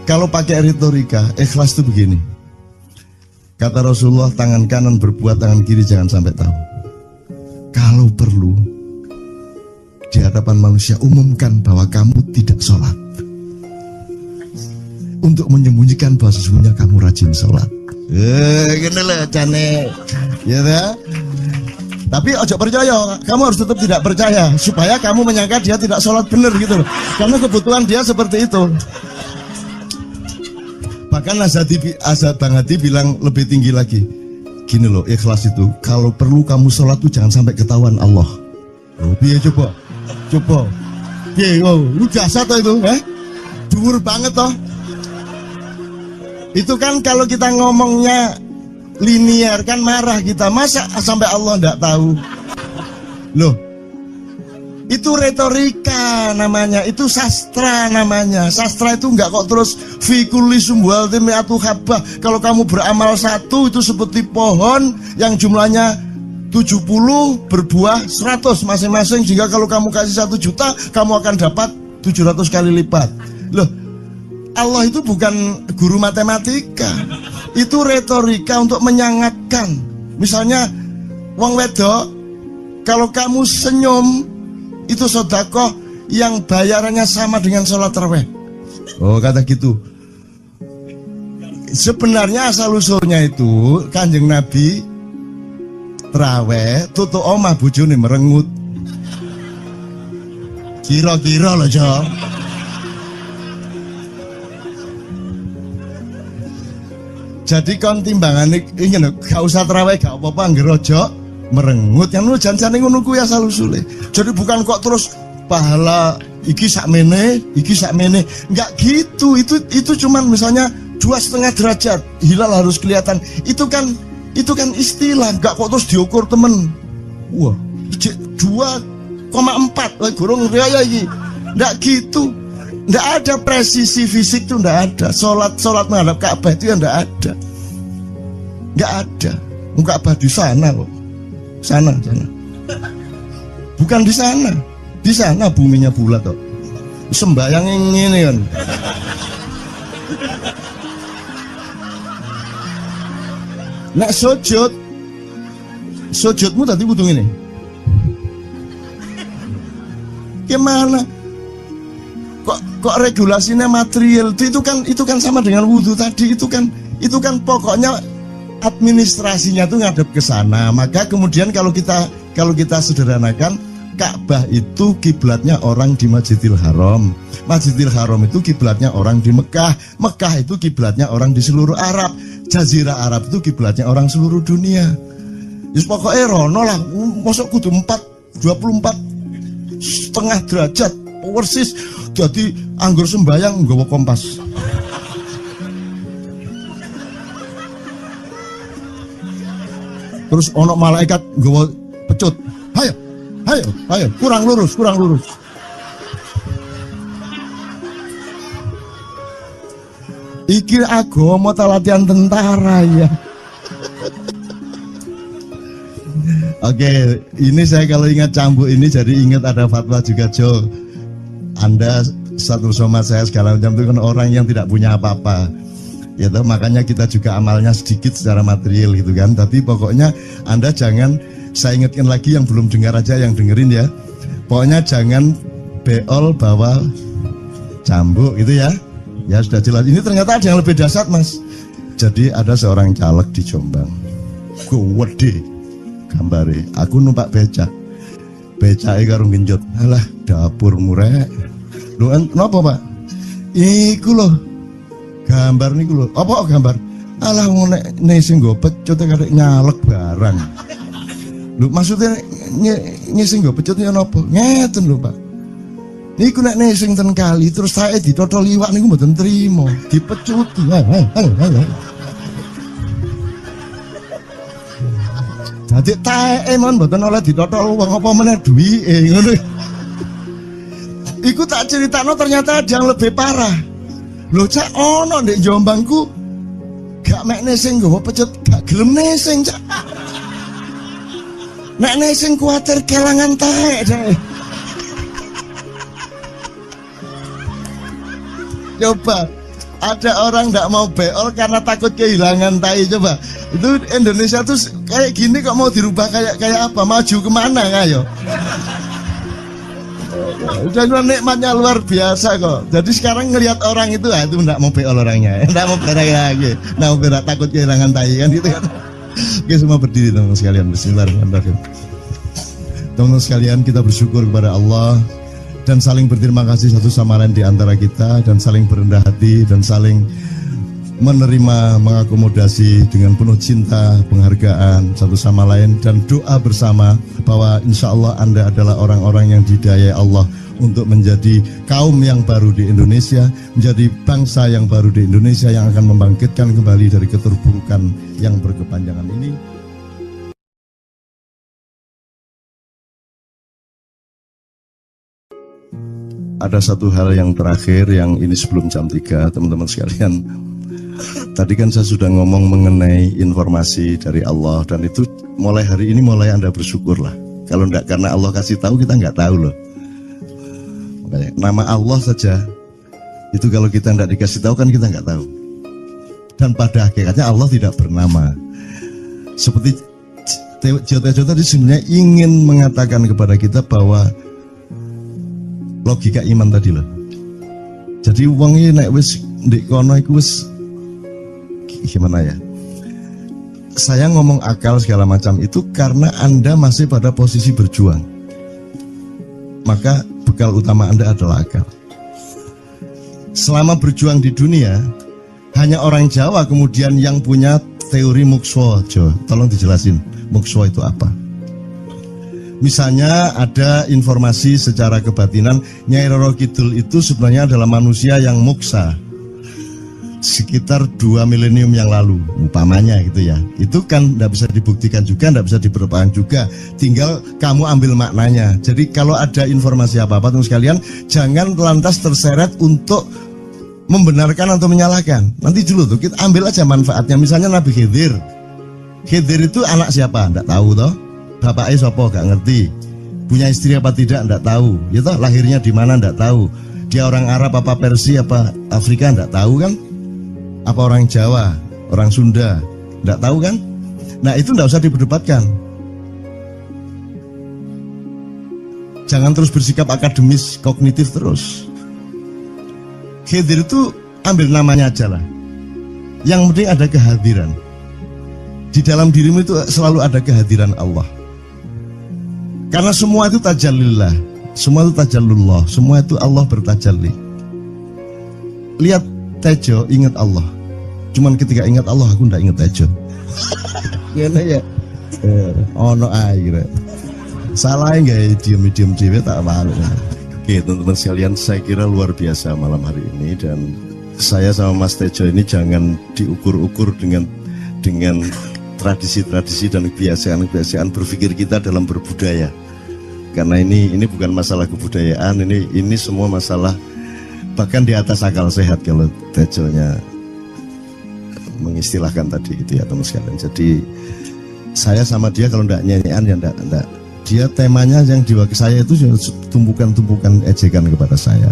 kalau pakai retorika ikhlas itu begini. Kata Rasulullah, tangan kanan berbuat, tangan kiri jangan sampai tahu. Kalau perlu di hadapan manusia umumkan bahwa kamu tidak sholat. untuk menyembunyikan bahwa sesungguhnya kamu rajin sholat. Gini loh cane, ya dah. Tapi ojo percaya, kamu harus tetap tidak percaya supaya kamu menyangka dia tidak sholat benar gitu loh. Karena kebutuhan dia seperti itu. Bahkan Azad Bang Hadi bilang lebih tinggi lagi. Gini loh, ikhlas itu kalau perlu kamu sholat tuh jangan sampai ketahuan Allah. Oh, biar coba. Lu jasa toh itu, dhuwur banget toh. Itu kan kalau kita ngomongnya linear kan marah kita, masa sampai Allah enggak tahu. Loh, itu retorika namanya, itu sastra namanya. Sastra itu enggak kok terus fi kulli sumbuhatin mi'atu habbah. Kalau kamu beramal satu itu seperti pohon yang jumlahnya 70 berbuah 100 masing-masing, sehingga kalau kamu kasih 1 juta kamu akan dapat 700 kali lipat. Loh, Allah itu bukan guru matematika, itu retorika untuk menyangatkan. Misalnya wong wedok, kalau kamu senyum itu sedekah yang bayarannya sama dengan sholat tarawih. Oh, kata gitu. Sebenarnya asal usulnya itu Kanjeng Nabi tarawih tutuk omah bojone merengut. Kira-kira loh, Jo. Jadi kon timbangan ini gak usah terawih gak apa-apa ngerojo merengut yang lu jangan ngono kuwi asal usule. Jadi bukan kok terus pahala iki sakmene enggak gitu. Itu cuman misalnya 2,5 derajat hilal harus kelihatan. Itu kan istilah, enggak kok terus diukur temen. Wah, 2,4 gorong raya iki. Enggak gitu. Nggak ada presisi fisik tuh, nggak ada. Sholat menghadap Ka'bah itu ya nggak ada. Nggak ada. Ka'bah di sana kok. Sana. Bukan di sana. Di sana buminya bulat kok. Sembayang yang ini kan. Nek sujudmu tadi butuh ini. Gimana? Kok regulasinya material itu kan sama dengan wudhu tadi, itu kan pokoknya administrasinya tuh ngadep ke sana. Maka kemudian kalau kita sederhanakan, Ka'bah itu kiblatnya orang di Masjidil Haram. Masjidil Haram itu kiblatnya orang di Mekah. Mekah itu kiblatnya orang di seluruh Arab. Jazirah Arab itu kiblatnya orang seluruh dunia. Yus pokoknya rono lah, masuk kudu 24,5 derajat persis. Jadi anggur sembayang nggawa kompas. Terus ono malaikat nggawa pecut. Hayo, kurang lurus. Iki agama ta latihan tentara ya. Oke, ini saya kalau ingat cambuk ini jadi ingat ada fatwa juga, Jo. Anda satu sama saya segala macam itu kan orang yang tidak punya apa-apa, ya toh, makanya kita juga amalnya sedikit secara material gitu kan. Tapi pokoknya Anda jangan, saya ingatkan lagi yang belum dengar aja, yang dengerin ya. Pokoknya jangan beol bawa cambuk gitu ya. Ya sudah jelas. Ini ternyata ada yang lebih dahsyat, Mas. Jadi ada seorang caleg di Jombang. Gede gambare. Aku numpak becak. Becake karo genjot. Alah, dapur murek. Lho, napa, Pak? Iku lho. Gambar niku lho. Apa gambar? Alah wong nek sing nggo pecut kadek nyalek barang. Lho, maksudnya sing nggo pecut ya napa? Ngeten lho, Pak. Niku nek sing ten kali terus sae ditotol iwak niku mboten trimo, dipecuti. Dadi taeke mon mboten oleh ditotol wong apa meneh duwike ngono. Iku tak critakno ternyata ada yang lebih parah. Lho cak ono ndek Jombangku gak mek nesing nggawa pecut, gak gelem nesing cak. Nek nesing kuwatir kelangan taek cak. Coba ada orang nggak mau beol karena takut kehilangan tai. Coba itu Indonesia tuh kayak gini kok mau dirubah kayak apa? Maju kemana ayo? udah nikmatnya luar biasa kok. Jadi sekarang ngelihat orang itu, itu enggak mau beol orangnya, enggak mau berak lagi, enggak mau berak, takut kehilangan tai kan gitu kan. Oke, semua berdiri teman-teman sekalian. Bismillahirrahmanirrahim. Teman-teman sekalian, kita bersyukur kepada Allah dan saling berterima kasih satu sama lain di antara kita, dan saling berendah hati dan saling menerima, mengakomodasi dengan penuh cinta, penghargaan satu sama lain, dan doa bersama bahwa insya Allah Anda adalah orang-orang yang didayai Allah untuk menjadi kaum yang baru di Indonesia, menjadi bangsa yang baru di Indonesia yang akan membangkitkan kembali dari keterpurukan yang berkepanjangan ini. Ada satu hal yang terakhir yang ini sebelum jam 3, teman-teman sekalian. Tadi kan saya sudah ngomong mengenai informasi dari Allah, dan itu mulai hari ini mulai Anda bersyukurlah. Kalau enggak karena Allah kasih tahu, kita enggak tahu loh. Makanya, nama Allah saja itu kalau kita enggak dikasih tahu kan kita enggak tahu. Dan pada hakikatnya Allah tidak bernama. Seperti Jotejo tadi sebenarnya ingin mengatakan kepada kita bahwa logika iman tadi loh. Jadi wong iki nek wis ndek kono iku wis gimana ya? Saya ngomong akal segala macam itu karena Anda masih pada posisi berjuang. Maka bekal utama Anda adalah akal. Selama berjuang di dunia, hanya orang Jawa kemudian yang punya teori mukswa. Tolong dijelasin, mukswa itu apa? Misalnya ada informasi secara kebatinan Nyai Roro Kidul itu sebenarnya adalah manusia yang muksa sekitar 2 milenium yang lalu, umpamanya gitu ya. Itu kan tidak bisa dibuktikan juga, tidak bisa diperlukan juga. Tinggal kamu ambil maknanya. Jadi kalau ada informasi apa-apa teman sekalian, jangan lantas terseret untuk membenarkan atau menyalahkan. Nanti dulu tuh kita ambil aja manfaatnya. Misalnya Nabi Khidir. Khidir itu anak siapa? Tidak tahu toh. Bapaknya sopo gak ngerti. Punya istri apa tidak? Tidak tahu. Ya toh, lahirnya di mana? Tidak tahu. Dia orang Arab apa Persia apa Afrika? Tidak tahu kan? Apa orang Jawa, orang Sunda, tidak tahu kan? Nah itu tidak usah diperdebatkan. Jangan terus bersikap akademis, kognitif terus. Khidir itu ambil namanya aja lah. Yang penting ada kehadiran. Di dalam dirimu itu selalu ada kehadiran Allah. Karena semua itu tajallillah, semua itu tajallullah, semua itu Allah bertajalli. Lihat Tejo, ingat Allah. Cuman ketika ingat Allah, aku ndak ingat Tejo. Gimana ya? Ono air. Salah nggak diem cewek tak malu. Oke teman-teman sekalian, saya kira luar biasa malam hari ini, dan saya sama Mas Tejo ini jangan diukur-ukur dengan tradisi-tradisi dan kebiasaan-kebiasaan berpikir kita dalam berbudaya. Karena ini bukan masalah kebudayaan, ini semua masalah bahkan di atas akal sehat kalau Tejonya mengistilahkan tadi gitu ya teman sekalian. Jadi saya sama dia kalau enggak nyanyian ya enggak. Dia temanya yang diwakili saya itu tumpukan-tumpukan ejekan kepada saya,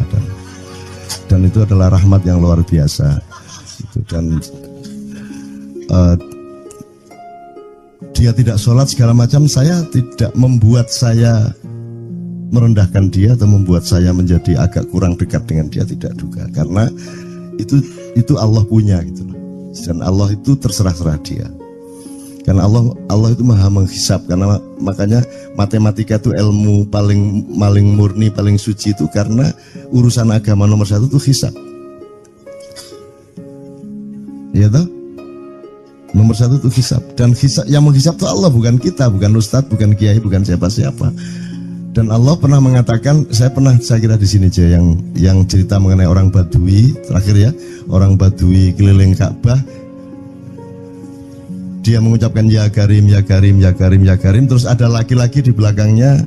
dan itu adalah rahmat yang luar biasa. Gitu. Dan dia tidak sholat segala macam, saya tidak membuat saya merendahkan dia atau membuat saya menjadi agak kurang dekat dengan dia, tidak juga, karena itu Allah punya gitu loh. Dan Allah itu terserah-serah dia. Karena Allah itu maha menghisap. Karena makanya matematika itu ilmu paling murni, paling suci itu karena urusan agama nomor 1 itu hisap. Iya toh? Nomor 1 itu hisap. Dan hisap, yang menghisap itu Allah, bukan kita, bukan ustadz, bukan kiai, bukan siapa-siapa. Dan Allah pernah mengatakan, saya kira di sini aja yang cerita mengenai orang Badui terakhir ya, orang Badui keliling Ka'bah, dia mengucapkan ya Karim, ya Karim, ya Karim, ya Karim, terus ada laki-laki di belakangnya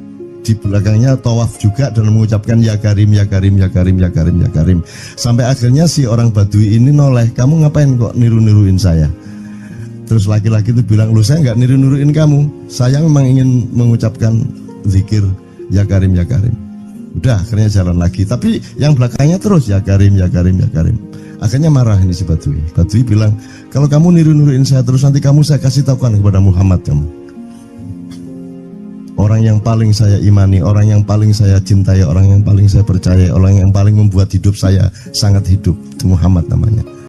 tawaf juga dan mengucapkan ya Karim, ya Karim, ya Karim, ya Karim, ya Karim, sampai akhirnya si orang Badui ini noleh, kamu ngapain kok niru-niruin saya? Terus laki-laki itu bilang, loh saya nggak niru-niruin kamu, saya memang ingin mengucapkan zikir ya Karim, ya Karim. Udah akhirnya jalan lagi, tapi yang belakangnya terus ya Karim, ya Karim, ya Karim. Akhirnya marah ini si Badui. Badui bilang, kalau kamu niru-niruin saya terus, nanti saya kasih tahukan kepada Muhammad kamu. Orang yang paling saya imani, orang yang paling saya cintai, orang yang paling saya percaya, orang yang paling membuat hidup saya sangat hidup, itu Muhammad namanya.